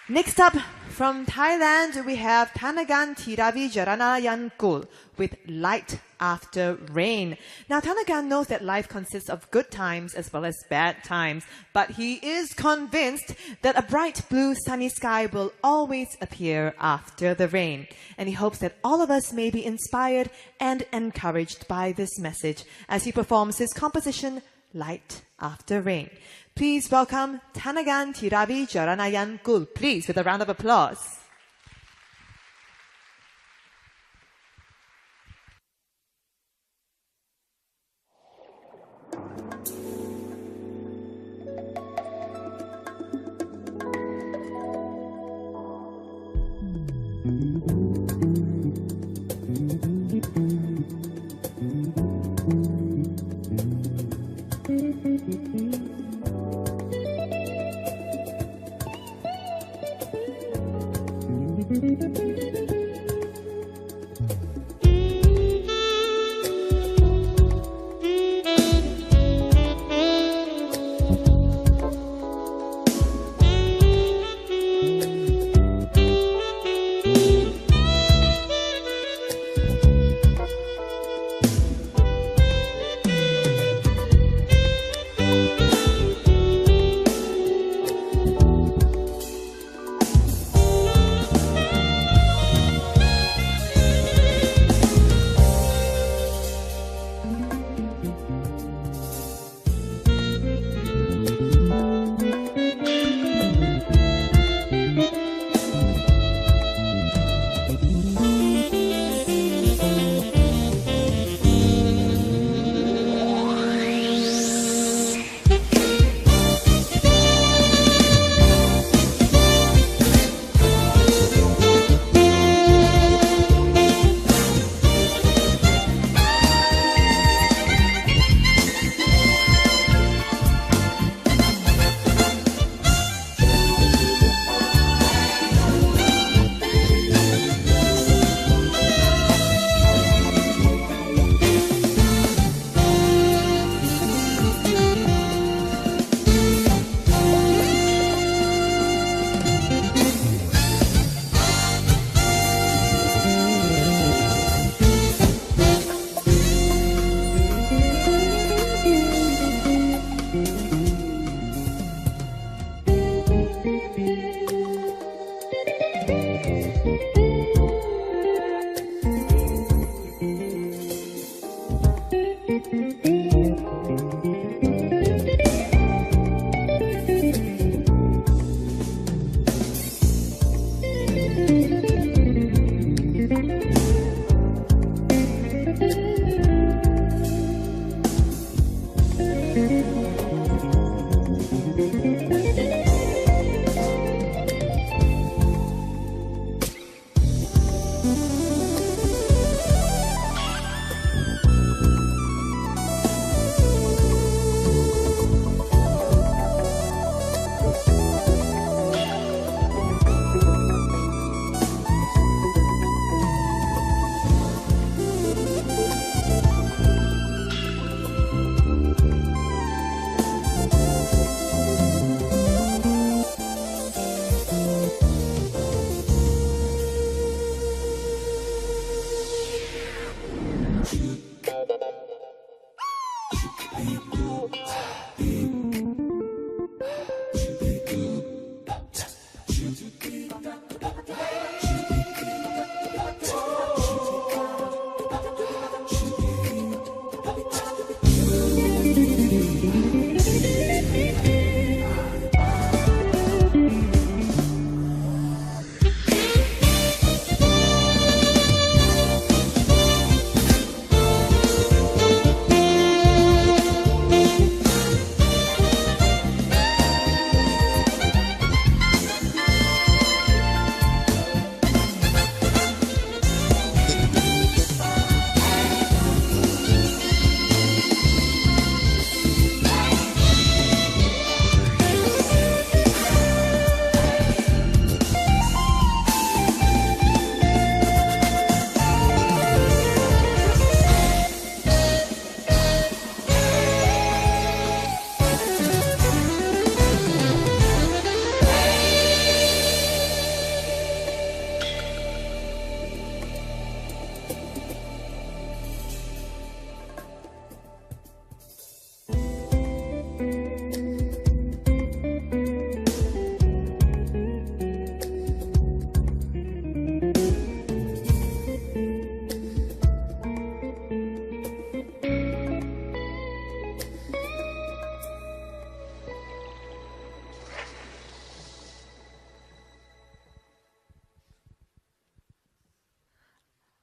Next up, from Thailand, we have Thanagan Tiravi Jaranayankul with Light After Rain. Now, Thanagan knows that life consists of good times as well as bad times, but he is convinced that a bright blue sunny sky will always appear after the rain. And he hopes that all of us may be inspired and encouraged by this message as he performs his composition, Light After Rain. Please welcome Thanagan Tiravi Jaranayankul, please, with a round of applause.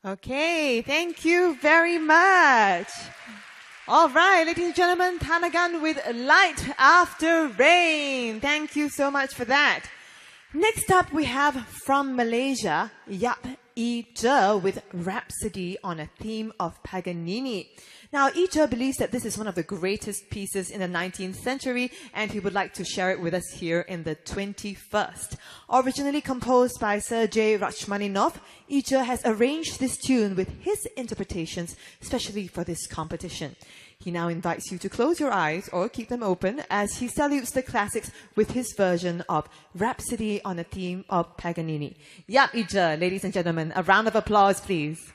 Okay, thank you very much. All right, ladies and gentlemen, Tanagan with Light After Rain. Thank you so much for that. Next up, we have from Malaysia, Yap Yi Zhe with Rhapsody on a theme of Paganini. Now, Yi Zhe believes that this is one of the greatest pieces in the 19th century, and he would like to share it with us here in the 21st. Originally composed by Sergei Rachmaninov, Yi Zhe has arranged this tune with his interpretations, especially for this competition. He now invites you to close your eyes or keep them open as he salutes the classics with his version of Rhapsody on a theme of Paganini. Yap Yi Zhe, ladies and gentlemen, a round of applause, please.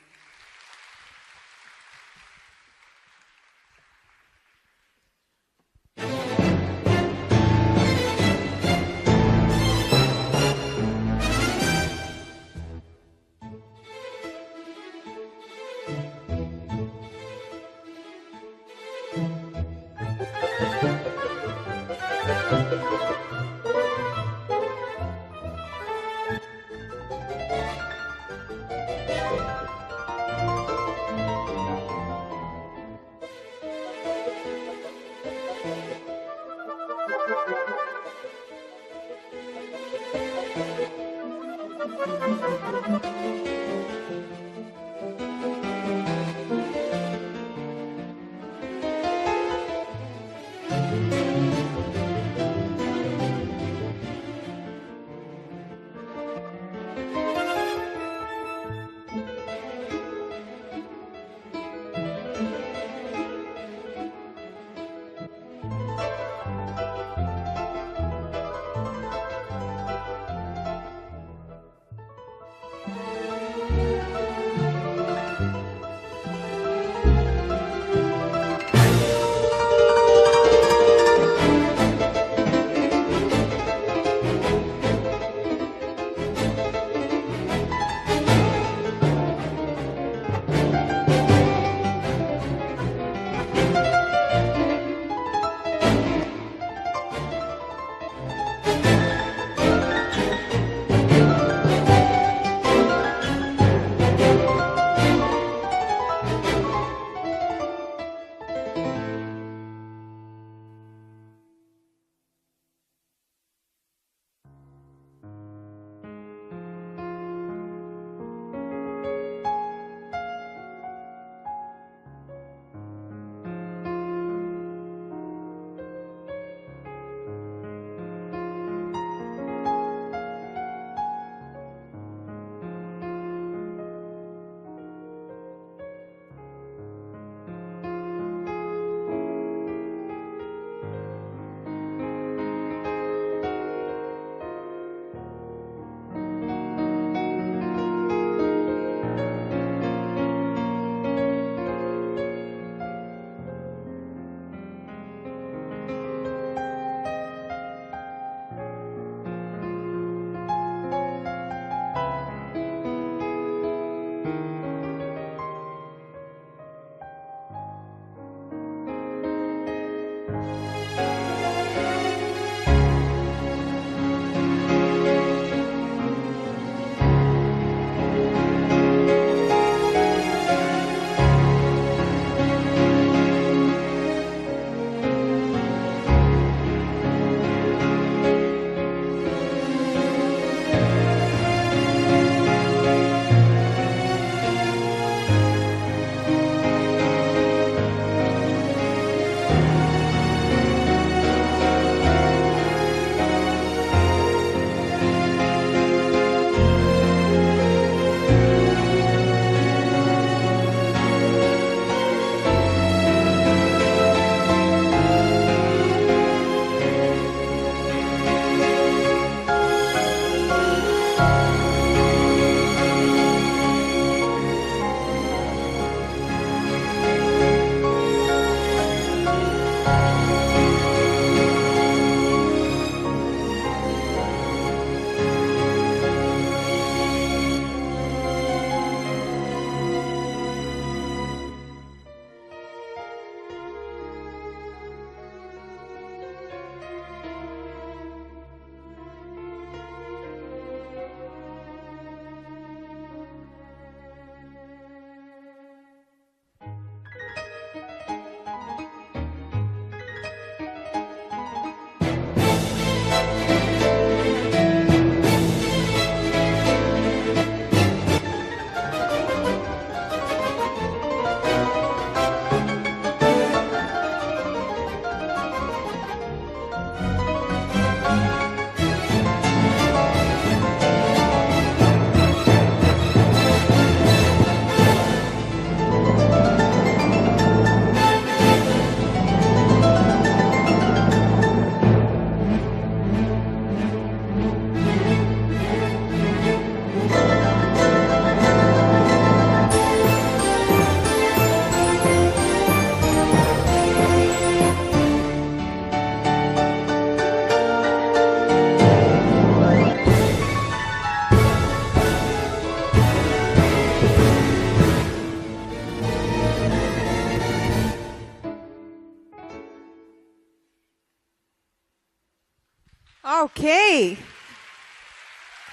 Okay.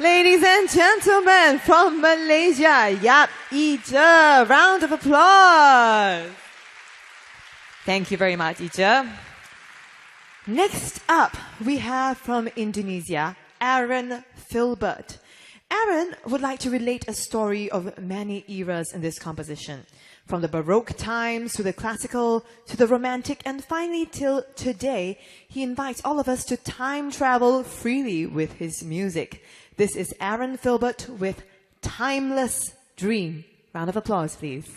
Ladies and gentlemen from Malaysia, Yap Ija, round of applause. Thank you very much, Ija. Next up, we have from Indonesia, Aaron Filbert. Aaron would like to relate a story of many eras in this composition, from the Baroque times to the classical to the romantic, and finally till today. He invites all of us to time travel freely with his music. This is Aaron Filbert with Timeless Dream. Round of applause, please.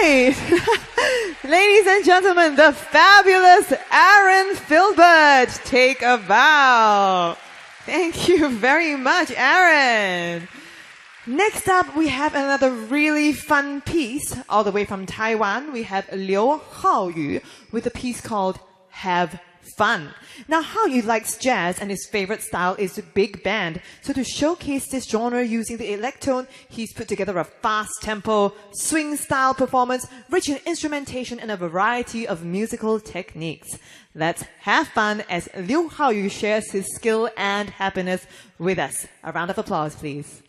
right. Ladies and gentlemen, the fabulous Aaron Filbert, take a bow. Thank you very much, Aaron. Next up, we have another really fun piece. All the way from Taiwan, we have Liu Haoyu with a piece called Have Fun. Now, Haoyu likes jazz and his favorite style is big band. So to showcase this genre using the Electone, he's put together a fast tempo, swing style performance, rich in instrumentation and a variety of musical techniques. Let's have fun as Liu Haoyu shares his skill and happiness with us. A round of applause, please.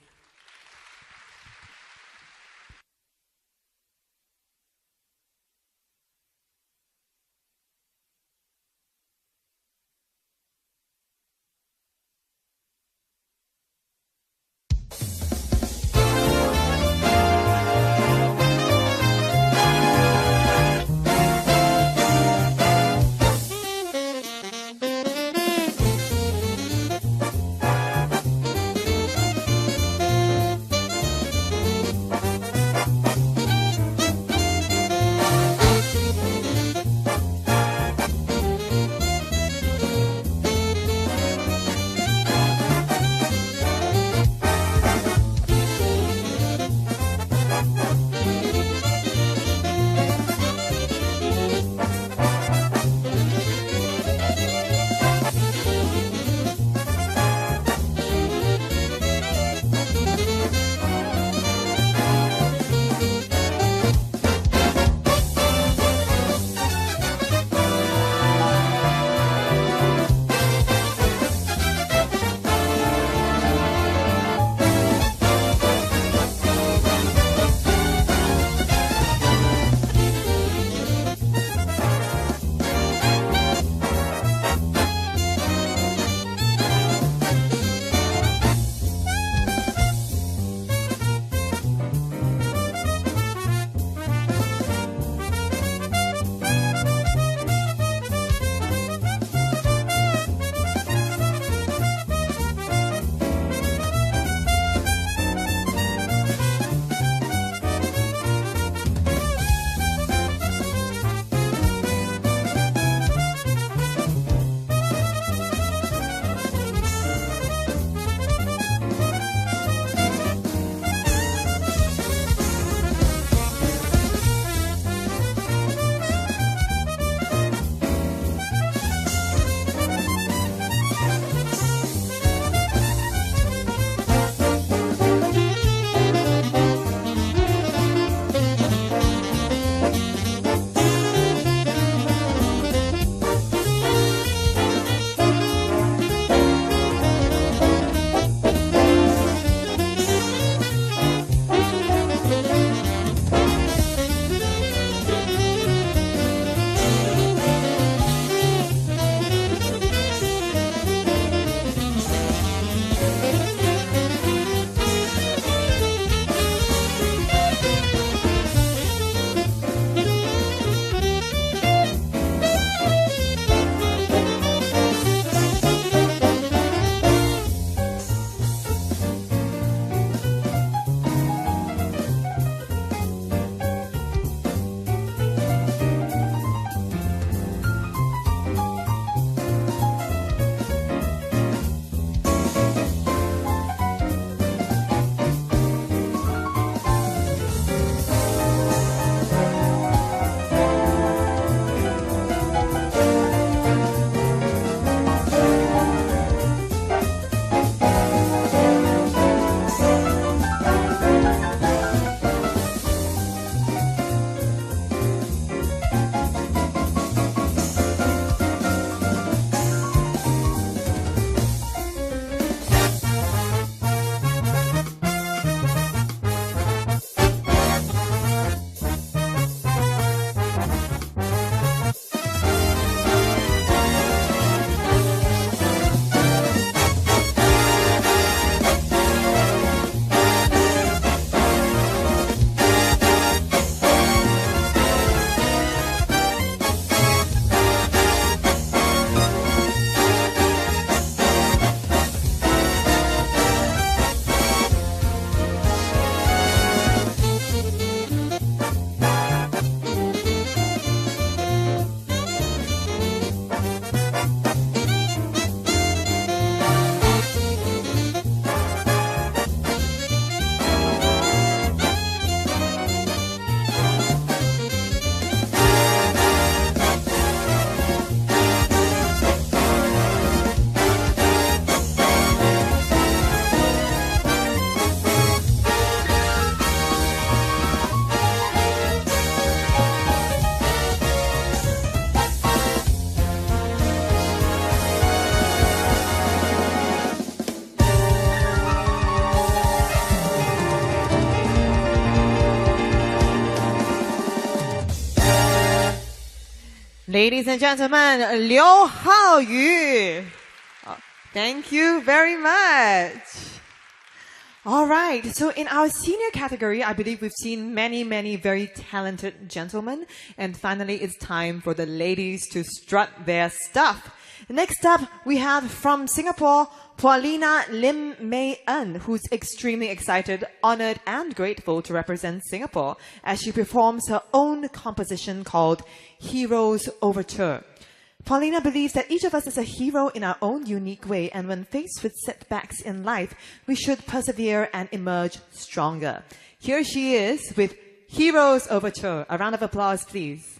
Ladies and gentlemen, Liu Haoyu. Thank you very much. All right, so in our senior category, I believe we've seen many very talented gentlemen. And finally, it's time for the ladies to strut their stuff. Next up, we have from Singapore, Paulina Lim Mei En, who's extremely excited, honored, and grateful to represent Singapore as she performs her own composition called Heroes Overture. Paulina believes that each of us is a hero in our own unique way, and when faced with setbacks in life, we should persevere and emerge stronger. Here she is with Heroes Overture. A round of applause, please.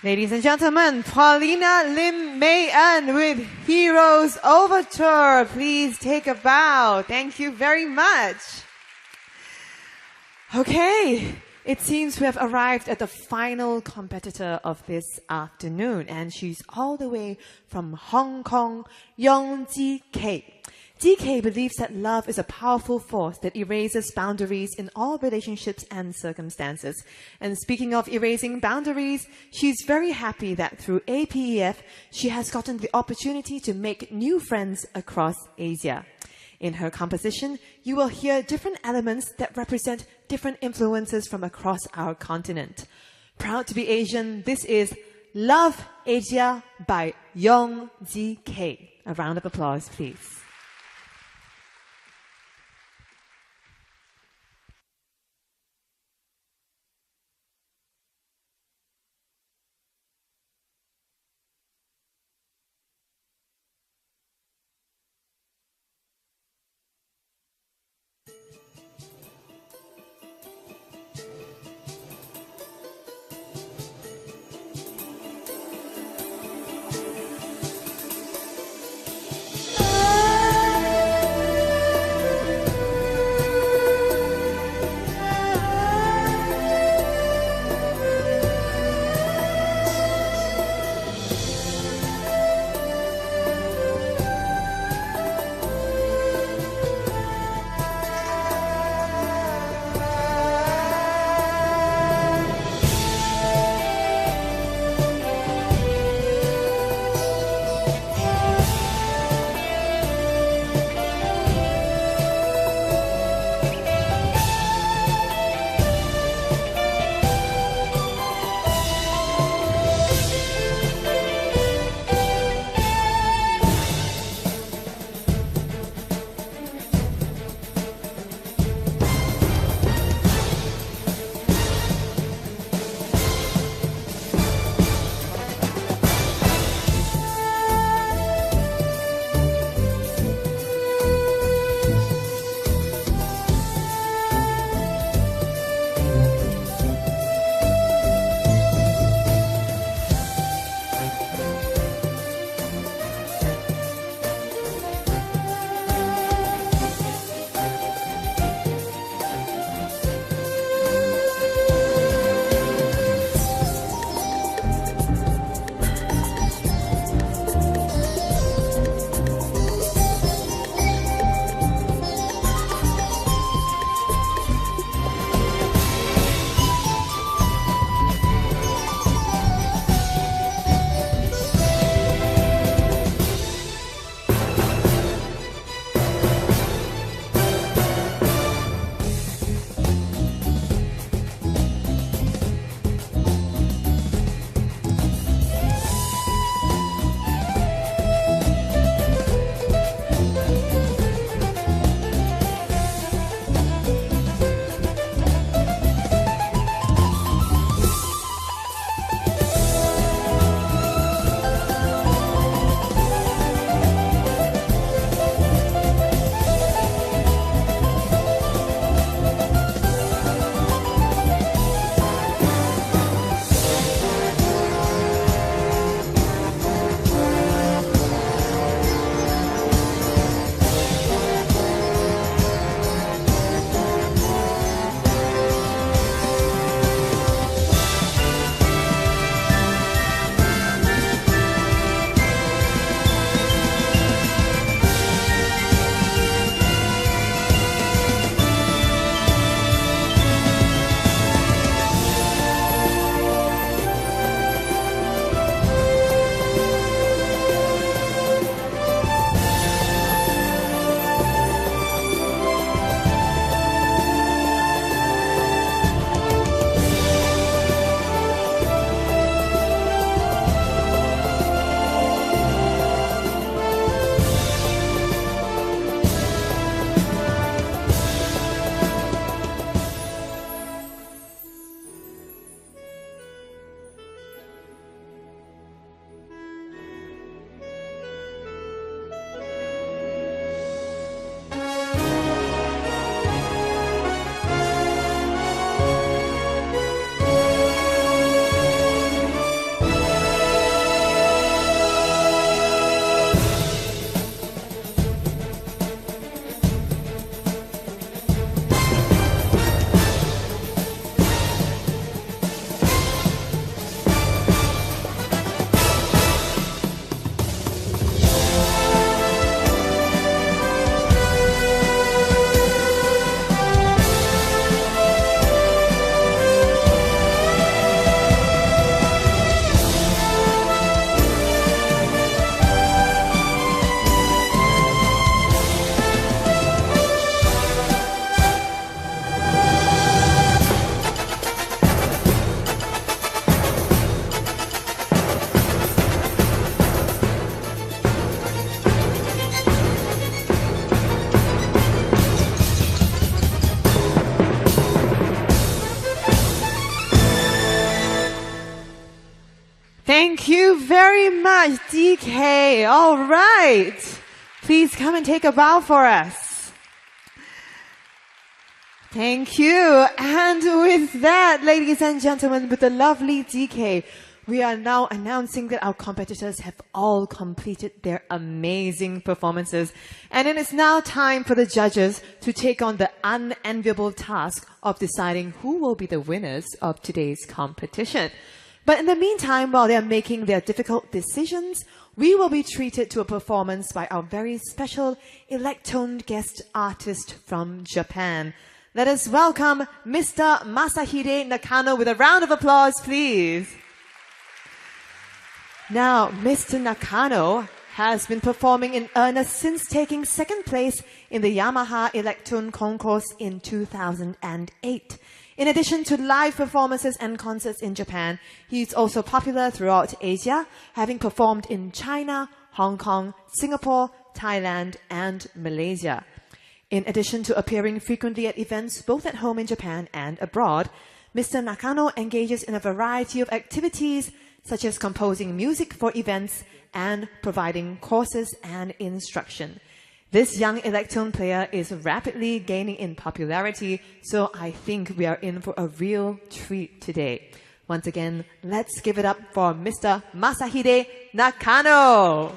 Ladies and gentlemen, Paulina Lim May An with Heroes Overture. Please take a bow. Thank you very much. Okay, it seems we have arrived at the final competitor of this afternoon, and she's all the way from Hong Kong, Yong Ji-K. DK believes that love is a powerful force that erases boundaries in all relationships and circumstances. And speaking of erasing boundaries, she's very happy that through APEF, she has gotten the opportunity to make new friends across Asia. In her composition, you will hear different elements that represent different influences from across our continent. Proud to be Asian, this is Love Asia by Yong Ji-K. A round of applause, please. Thank you very much, DK. All right. Please come and take a bow for us. Thank you. And with that, ladies and gentlemen, with the lovely DK, we are now announcing that our competitors have all completed their amazing performances. And it is now time for the judges to take on the unenviable task of deciding who will be the winners of today's competition. But in the meantime, while they are making their difficult decisions, we will be treated to a performance by our very special Electone guest artist from Japan. Let us welcome Mr. Masahide Nakano with a round of applause, please. Now, Mr. Nakano has been performing in earnest since taking second place in the Yamaha Electone concourse in 2008. In addition to live performances and concerts in Japan, he is also popular throughout Asia, having performed in China, Hong Kong, Singapore, Thailand, and Malaysia. In addition to appearing frequently at events both at home in Japan and abroad, Mr. Nakano engages in a variety of activities such as composing music for events and providing courses and instruction. This young Electone player is rapidly gaining in popularity, so I think we are in for a real treat today. Once again, let's give it up for Mr. Masahide Nakano.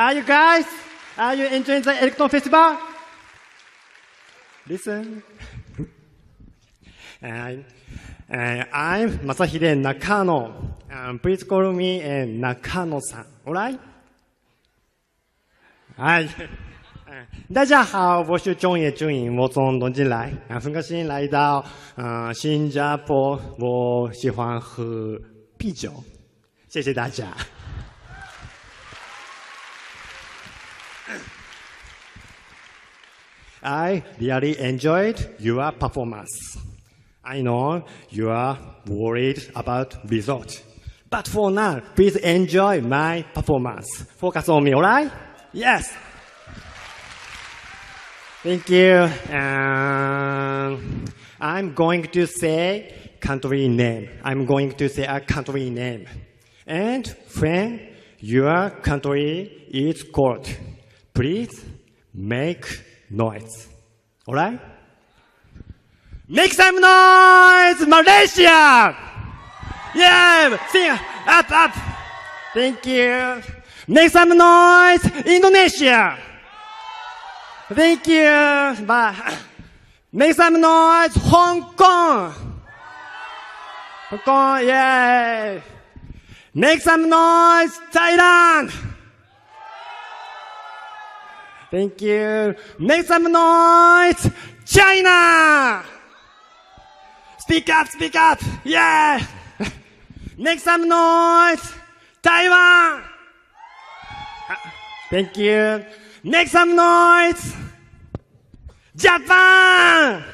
Are you guys? Are you enjoying the Electone Festival? Listen. I'm Masahide Nakano. Please call me Nakano-san. Alright? 嗨，大家好，我是中野俊颖，我从东京来，很高兴来到新加坡，我喜欢喝啤酒，谢谢大家。I really enjoyed your performance. I know you are worried about result, but for now, please enjoy my performance. Focus on me, alright? Yes. Thank you. I'm going to say country name. I'm going to say a country name. And when your country is called, please make noise. Alright? Make some noise, Malaysia! Yeah! Sing up! Thank you. Make some noise, Indonesia! Thank you. Bye. Make some noise, Hong Kong! Hong Kong, yeah! Make some noise, Thailand! Thank you. Make some noise, China! Speak up! Yeah! Make some noise, Taiwan! Thank you. Make some noise, Japan!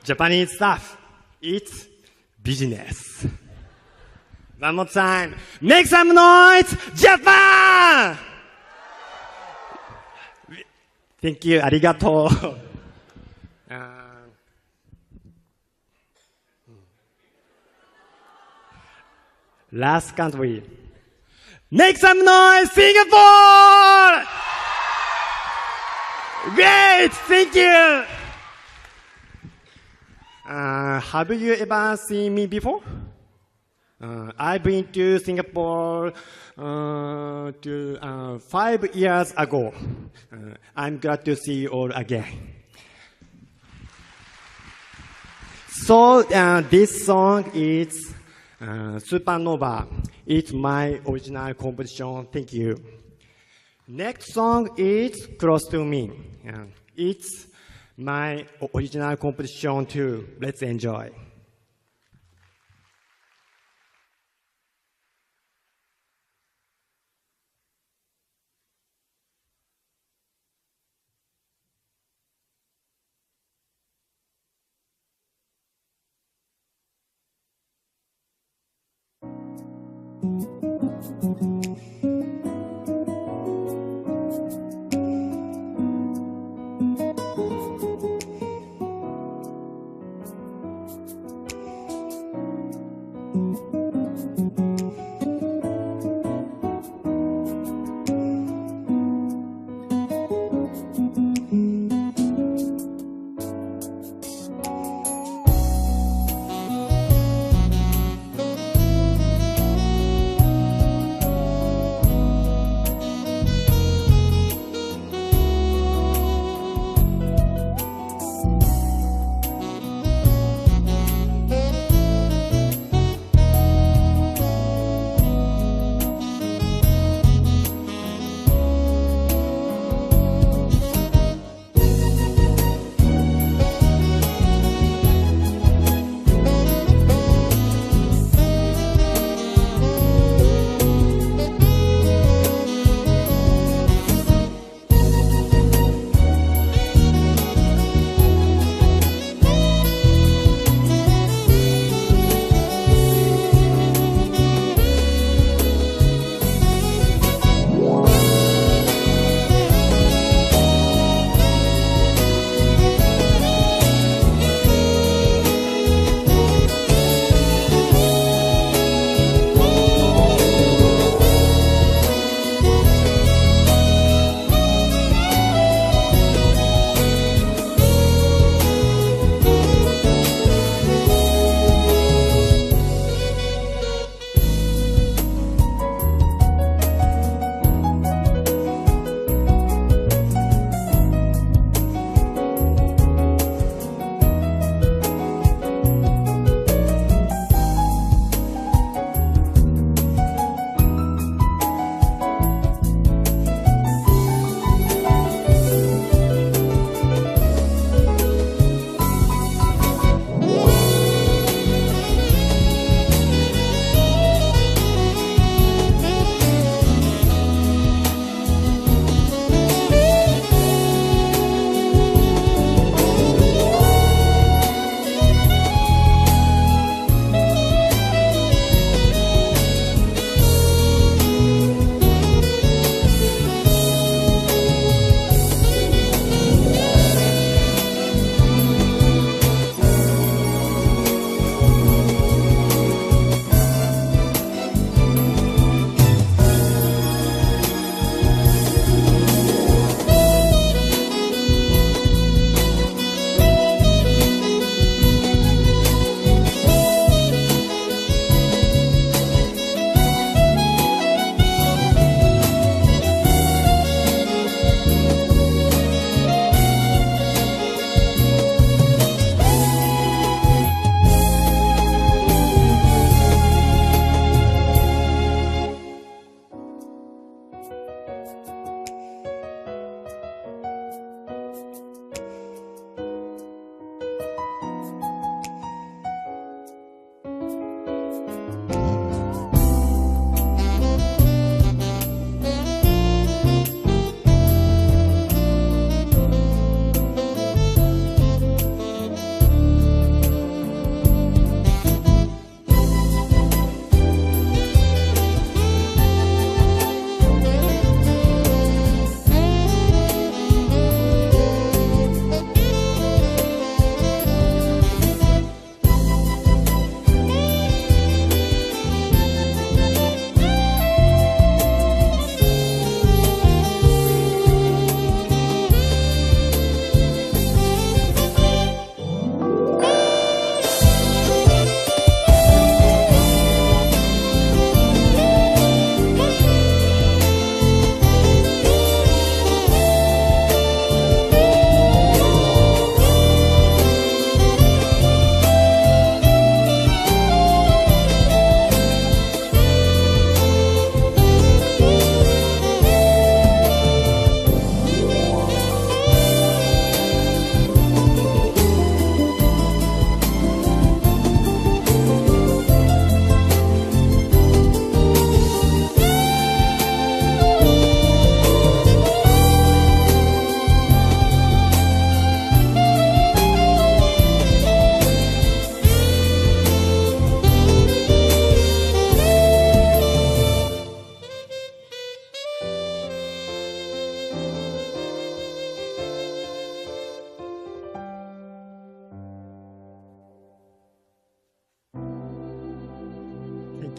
Japanese stuff. It's business. One more time. Make some noise, Japan! Thank you. Arigato. Last country. Make some noise, Singapore! Great! Thank you. Have you ever seen me before? I've been to Singapore 5 years ago. I'm glad to see you all again. So this song is Supernova. It's my original composition. Thank you. Next song is Close to Me. It's my original composition too. Let's enjoy.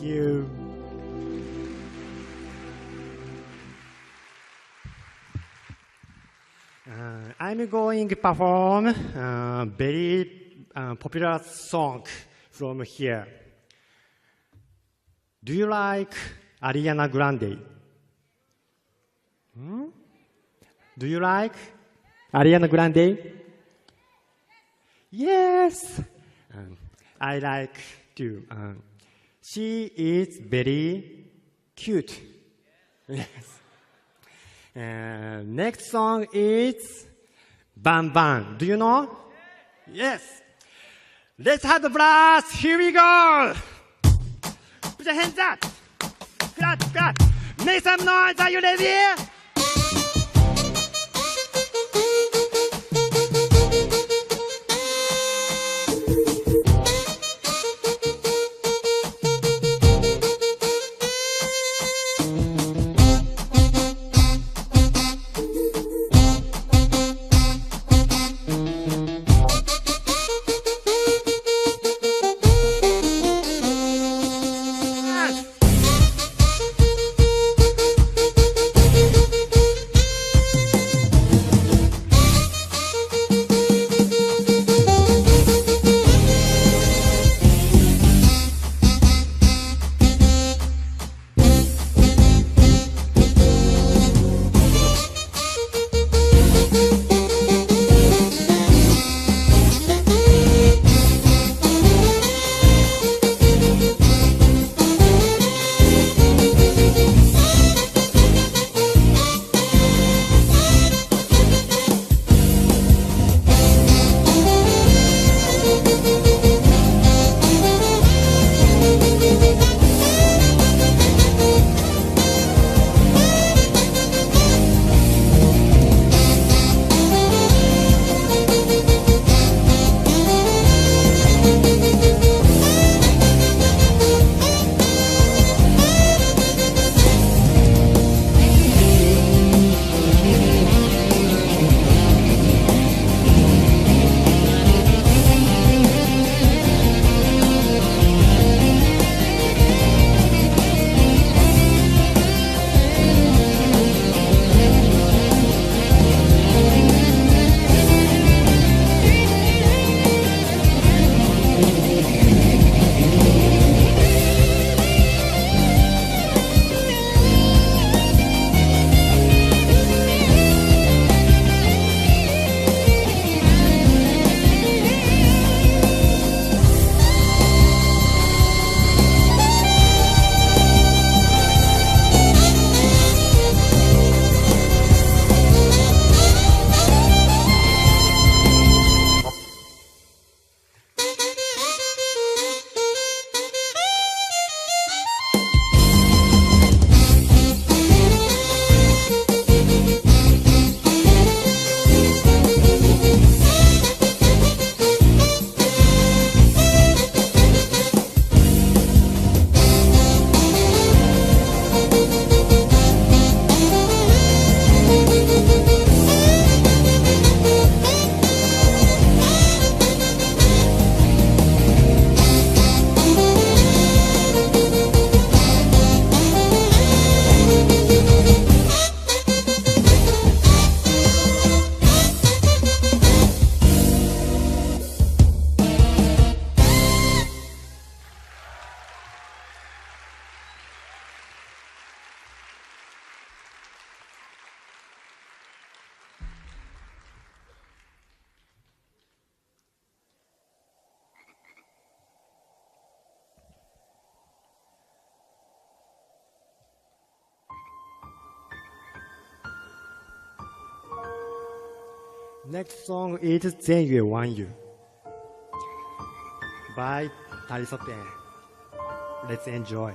you. I'm going to perform a very popular song from here. Do you like Ariana Grande? Do you like Ariana Grande? Yes, I like too. She is very cute. Yes. Next song is Bam Bam. Do you know? Yes. Let's have the blast. Here we go. Put your hands up. Clap, clap. Make some noise. Are you ready? Next song is 前月弯月 by Tarisoten. Let's enjoy.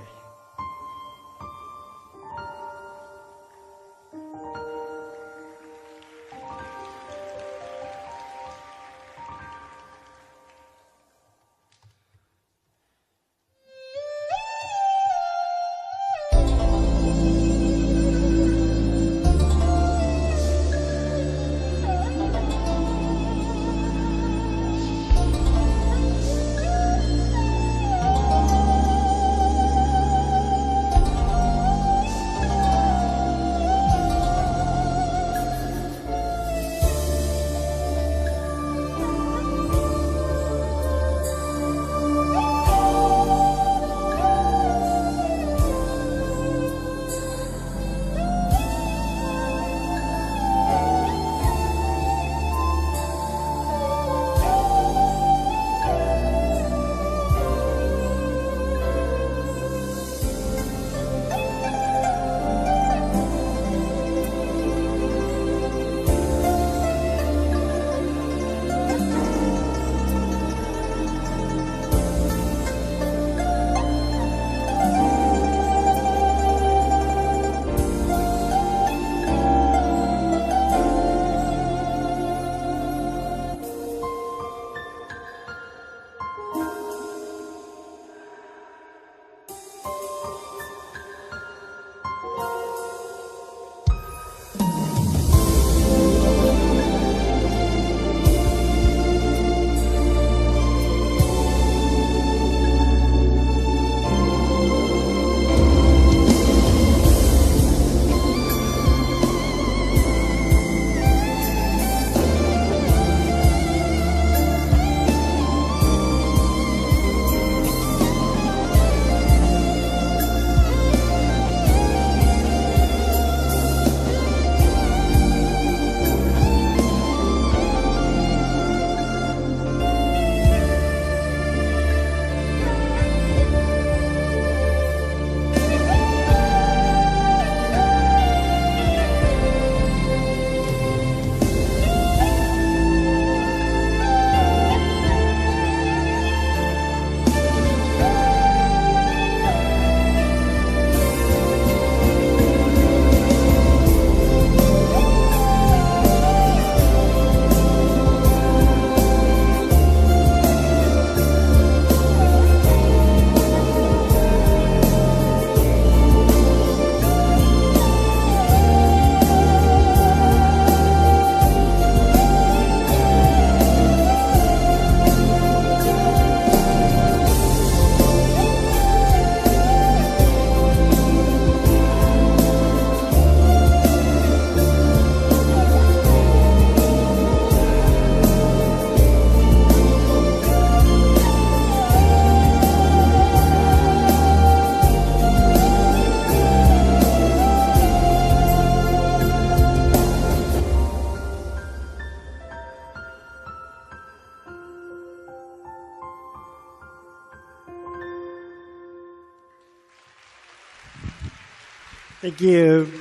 Thank you.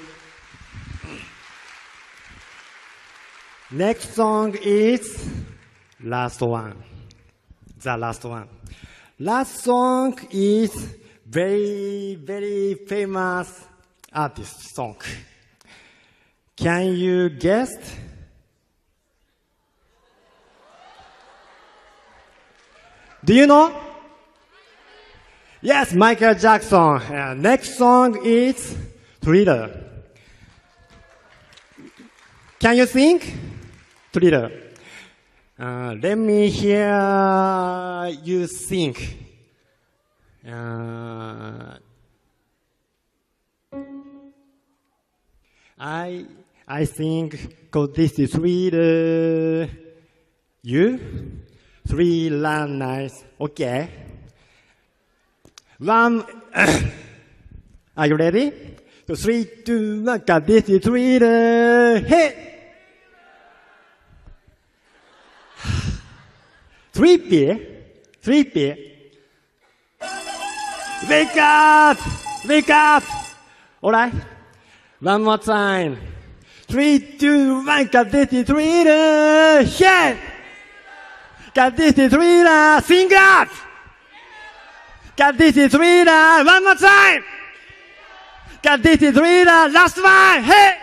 Next song is last one. The last one. Last song is very, very famous artist song. Can you guess? Do you know? Yes, Michael Jackson. Next song is Thriller. Can you sing? Thriller. Let me hear you sing. I think, 'cause this is Thriller. You? Thriller nice. Okay. One. Are you ready? So 3, 2, 1, 'cause this is Thriller. Hey! 3 beer. Wake up! Wake up! Alright? One more time. 3, 2, 1, 'cause this is Thriller. Yeah! 'Cause this is Thriller. Sing up! 'Cause this is Thriller. One more time. 'Cause this is Thriller. Last one. Hey!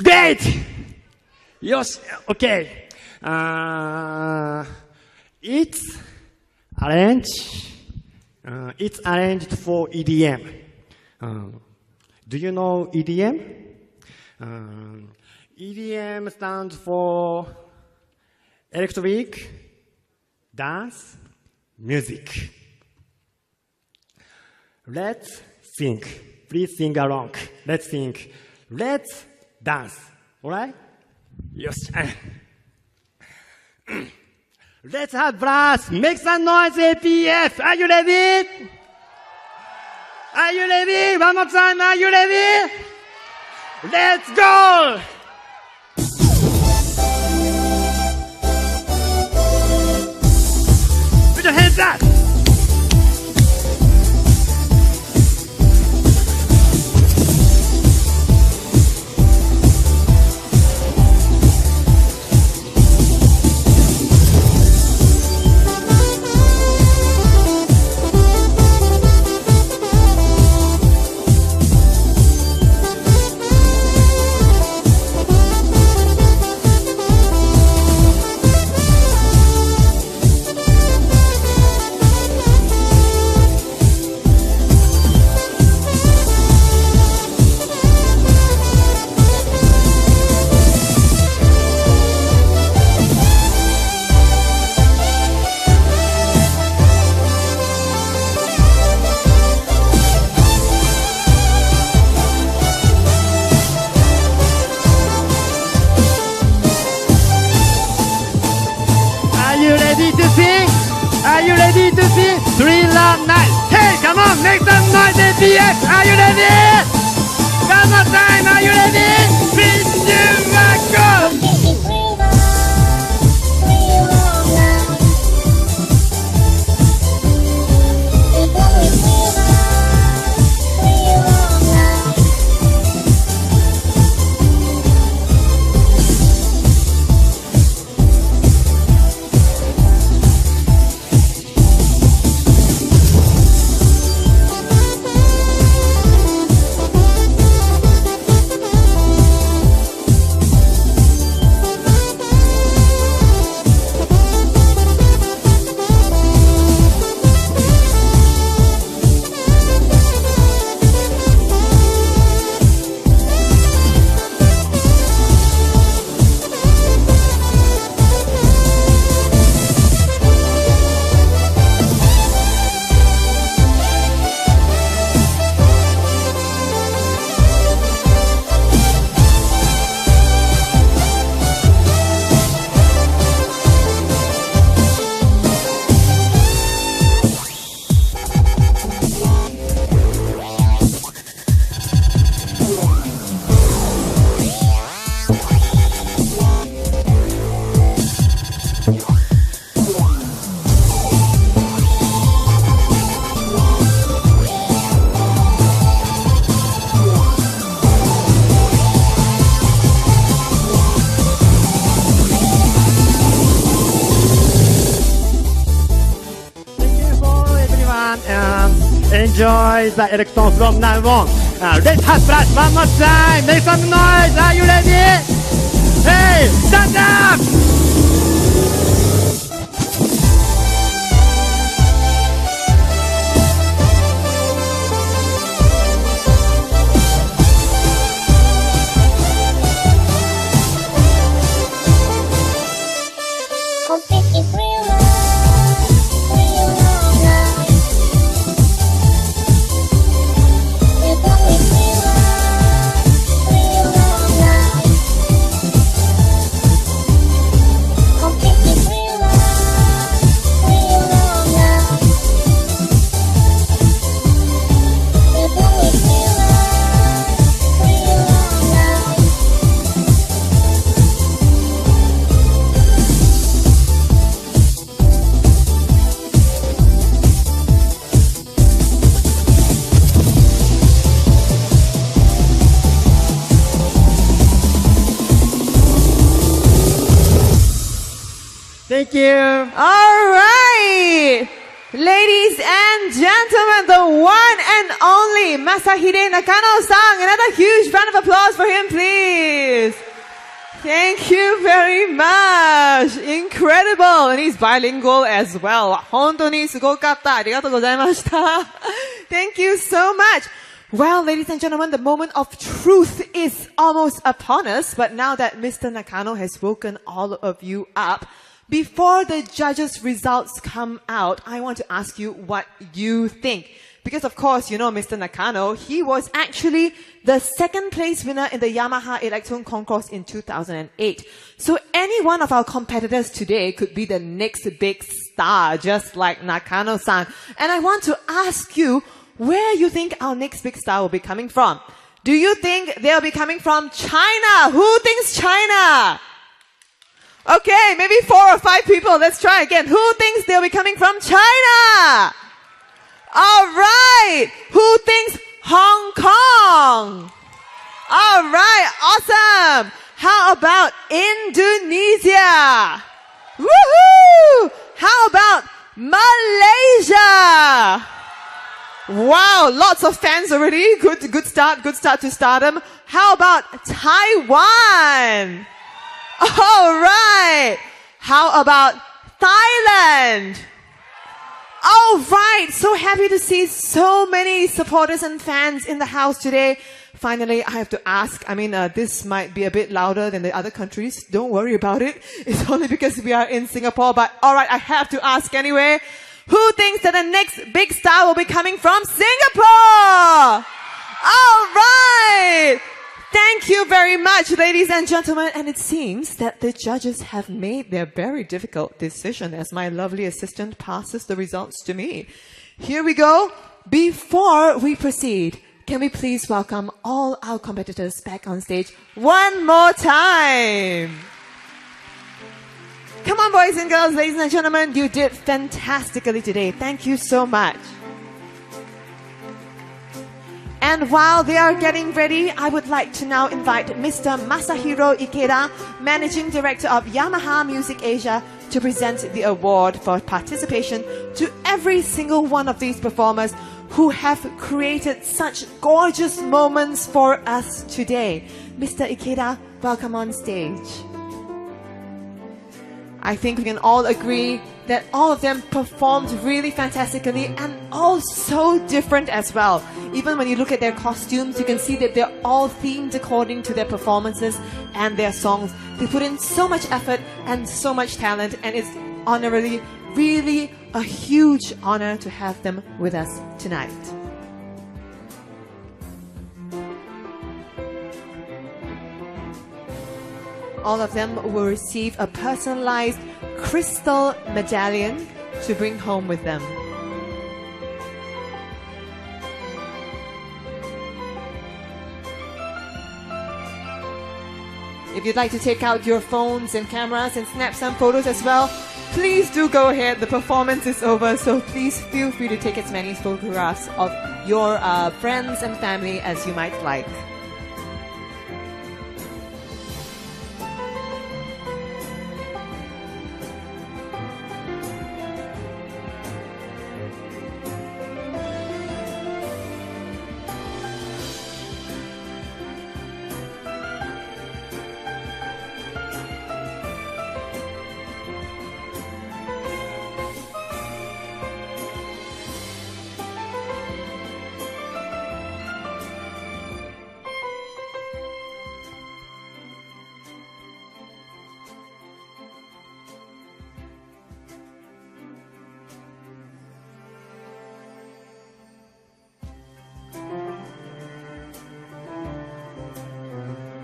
Great! Yes. Okay. It's arranged for EDM. Do you know EDM? EDM stands for electronic dance music. Let's sing. Please sing along. Let's sing. Let's dance. Alright? Yes. Let's have blast. Make some noise, APF. Are you ready? Are you ready? One more time. Are you ready? Let's go. Put your hands up. Are you ready to sing? Thriller night. Hey, come on, make some noise, APF. Are you ready? One more time. Are you ready? 3, 2, 1, go. enjoy the Electone from now on. Let's have flash one more time. Make some noise. Are you ready? Hey, stand up! Thank you. All right. Ladies and gentlemen, the one and only Masahide Nakano-san. Another huge round of applause for him, please. Thank you very much. Incredible. And he's bilingual as well. 本当にすごかった。ありがとうございました。Thank you so much. Well, ladies and gentlemen, the moment of truth is almost upon us. But now that Mr. Nakano has woken all of you up, before the judges' results come out, I want to ask you what you think. Because of course, you know Mr. Nakano, he was actually the second place winner in the Yamaha Electone concourse in 2008. So any one of our competitors today could be the next big star, just like Nakano-san. And I want to ask you where you think our next big star will be coming from. Do you think they'll be coming from China? Who thinks China? Okay, maybe 4 or 5 people. Let's try again. Who thinks they'll be coming from China? All right. Who thinks Hong Kong? All right. Awesome. How about Indonesia? Woohoo! How about Malaysia? Wow, lots of fans already. Good start to stardom. How about Taiwan? All right. How about Thailand? All right. So happy to see so many supporters and fans in the house today. Finally, I have to ask. This might be a bit louder than the other countries. Don't worry about it. It's only because we are in Singapore. But all right, I have to ask anyway. Who thinks that the next big star will be coming from Singapore? All right. Thank you very much, ladies and gentlemen. And it seems that the judges have made their very difficult decision as my lovely assistant passes the results to me. Here we go. Before we proceed, can we please welcome all our competitors back on stage one more time? Come on, boys and girls, ladies and gentlemen, you did fantastically today. Thank you so much. And while they are getting ready, I would like to now invite Mr. Masahiro Ikeda, Managing Director of Yamaha Music Asia, to present the award for participation to every single one of these performers who have created such gorgeous moments for us today. Mr. Ikeda, welcome on stage. I think we can all agree that all of them performed really fantastically and all so different as well. Even when you look at their costumes, you can see that they're all themed according to their performances and their songs. They put in so much effort and so much talent, and it's honorably really a huge honor to have them with us tonight. All of them will receive a personalized crystal medallion to bring home with them. If you'd like to take out your phones and cameras and snap some photos as well, please do go ahead. The performance is over, so please feel free to take as many photographs of your friends and family as you might like.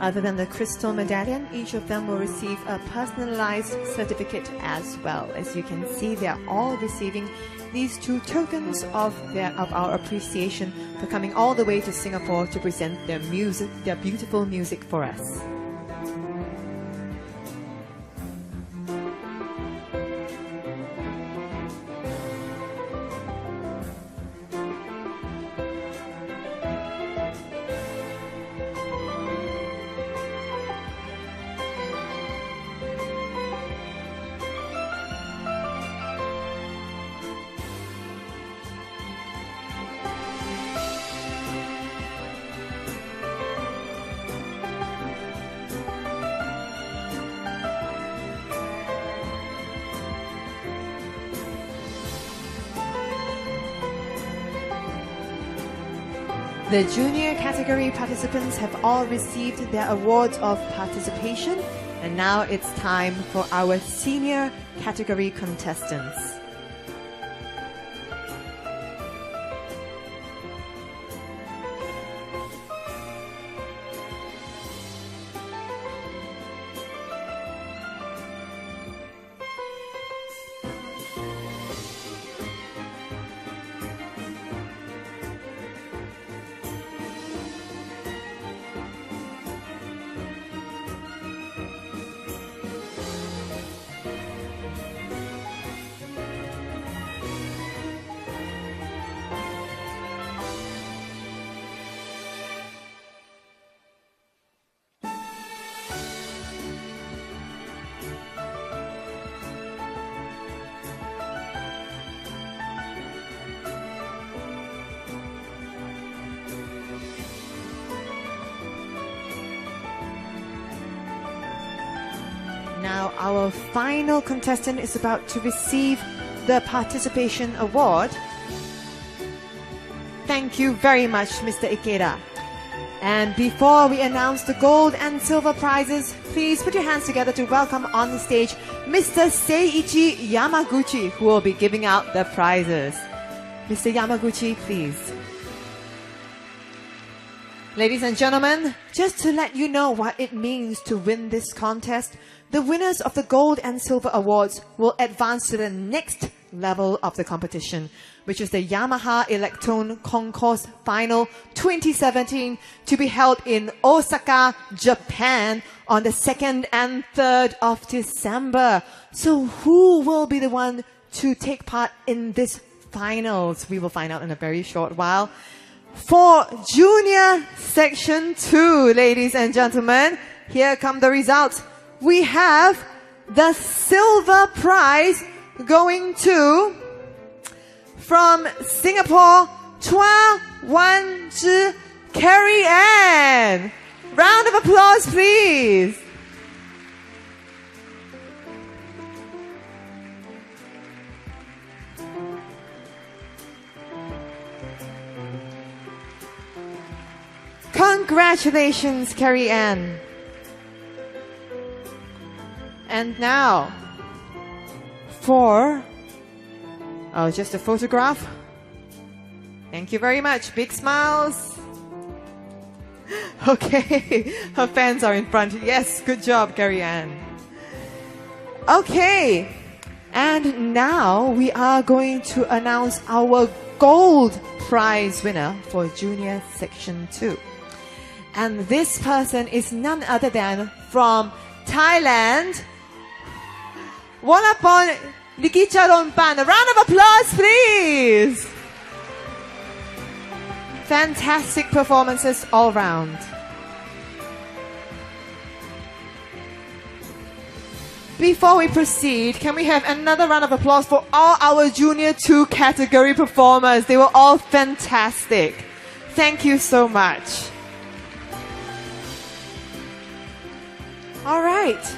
Other than the crystal medallion, each of them will receive a personalized certificate as well. As you can see, they are all receiving these 2 tokens of our appreciation for coming all the way to Singapore to present their music, their beautiful music for us. The junior category participants have all received their awards of participation, and now it's time for our senior category contestants. Now our final contestant is about to receive the participation award. Thank you very much, Mr. Ikeda. And before we announce the gold and silver prizes, please put your hands together to welcome on the stage Mr. Seiichi Yamaguchi, who will be giving out the prizes. Mr. Yamaguchi, please. Ladies and gentlemen, just to let you know what it means to win this contest, the winners of the gold and silver awards will advance to the next level of the competition, which is the Yamaha Electone Concourse Final 2017 to be held in Osaka, Japan on the 2nd and 3rd of December. So who will be the one to take part in this finals? We will find out in a very short while. For Junior Section 2, ladies and gentlemen, here come the results. We have the silver prize going to, from Singapore, Chua Wan Zhi Carrie Ann. Round of applause, please. Congratulations, Carrie Ann. And now, for, just a photograph. Thank you very much. Big smiles. Okay, her fans are in front. Yes, good job, Carrie Ann. Okay, and now we are going to announce our gold prize winner for Junior Section 2. And this person is none other than from Thailand, Wonapon Likicharonpan. A round of applause, please. Fantastic performances all round. Before we proceed, can we have another round of applause for all our Junior 2 category performers? They were all fantastic. Thank you so much. All right.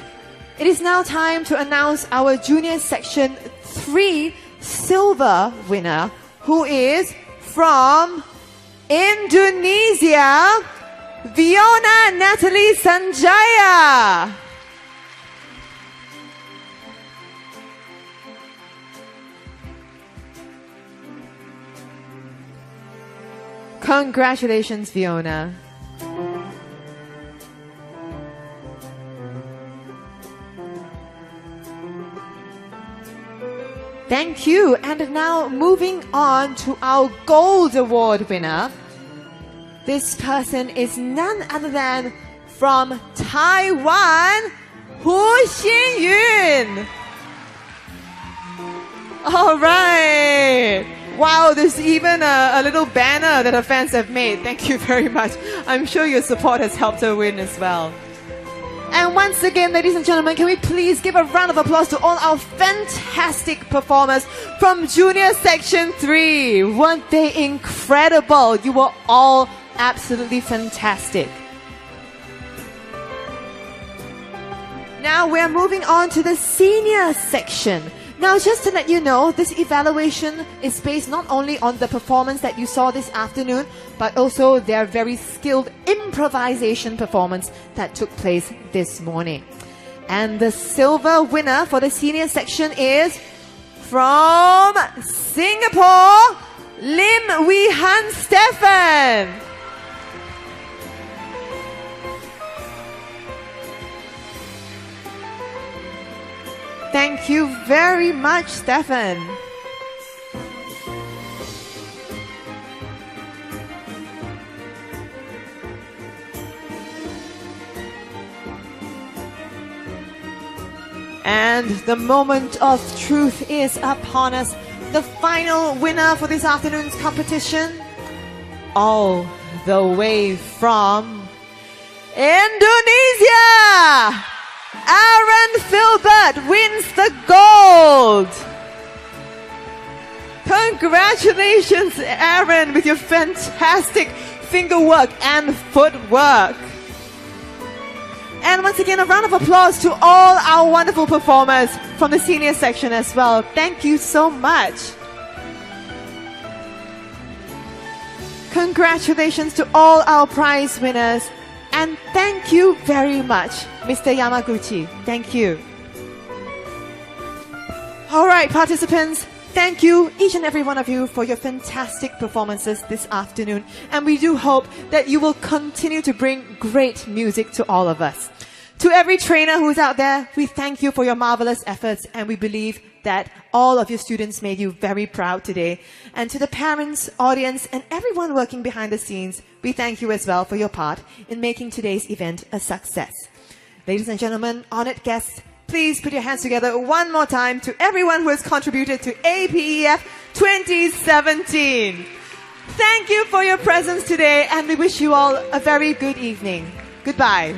It is now time to announce our Junior Section 3 silver winner, who is from Indonesia, Viona Natalie Sanjaya. Congratulations, Viona. Thank you. And now moving on to our Gold Award winner. This person is none other than from Taiwan, Hu Xinyun. All right. Wow, there's even a little banner that her fans have made. Thank you very much. I'm sure your support has helped her win as well. And once again, ladies and gentlemen, can we please give a round of applause to all our fantastic performers from Junior Section 3. Weren't they incredible? You were all absolutely fantastic. Now we're moving on to the Senior Section. Now, just to let you know, this evaluation is based not only on the performance that you saw this afternoon, but also their very skilled improvisation performance that took place this morning. And the silver winner for the senior section is from Singapore, Lim Wee Han Stefan. Thank you very much, Stefan. And the moment of truth is upon us. The final winner for this afternoon's competition, all the way from Indonesia, Aaron Filbert wins the gold. Congratulations, Aaron, with your fantastic finger work and footwork. And once again, a round of applause to all our wonderful performers from the senior section as well. Thank you so much. Congratulations to all our prize winners. And thank you very much, Mr. Yamaguchi. Thank you. All right, participants, thank you, each and every one of you, for your fantastic performances this afternoon. And we do hope that you will continue to bring great music to all of us. To every trainer who's out there, we thank you for your marvelous efforts, and we believe that all of your students made you very proud today. And to the parents, audience, and everyone working behind the scenes, we thank you as well for your part in making today's event a success. Ladies and gentlemen, honored guests, please put your hands together one more time to everyone who has contributed to APEF 2017. Thank you for your presence today, and we wish you all a very good evening. Goodbye.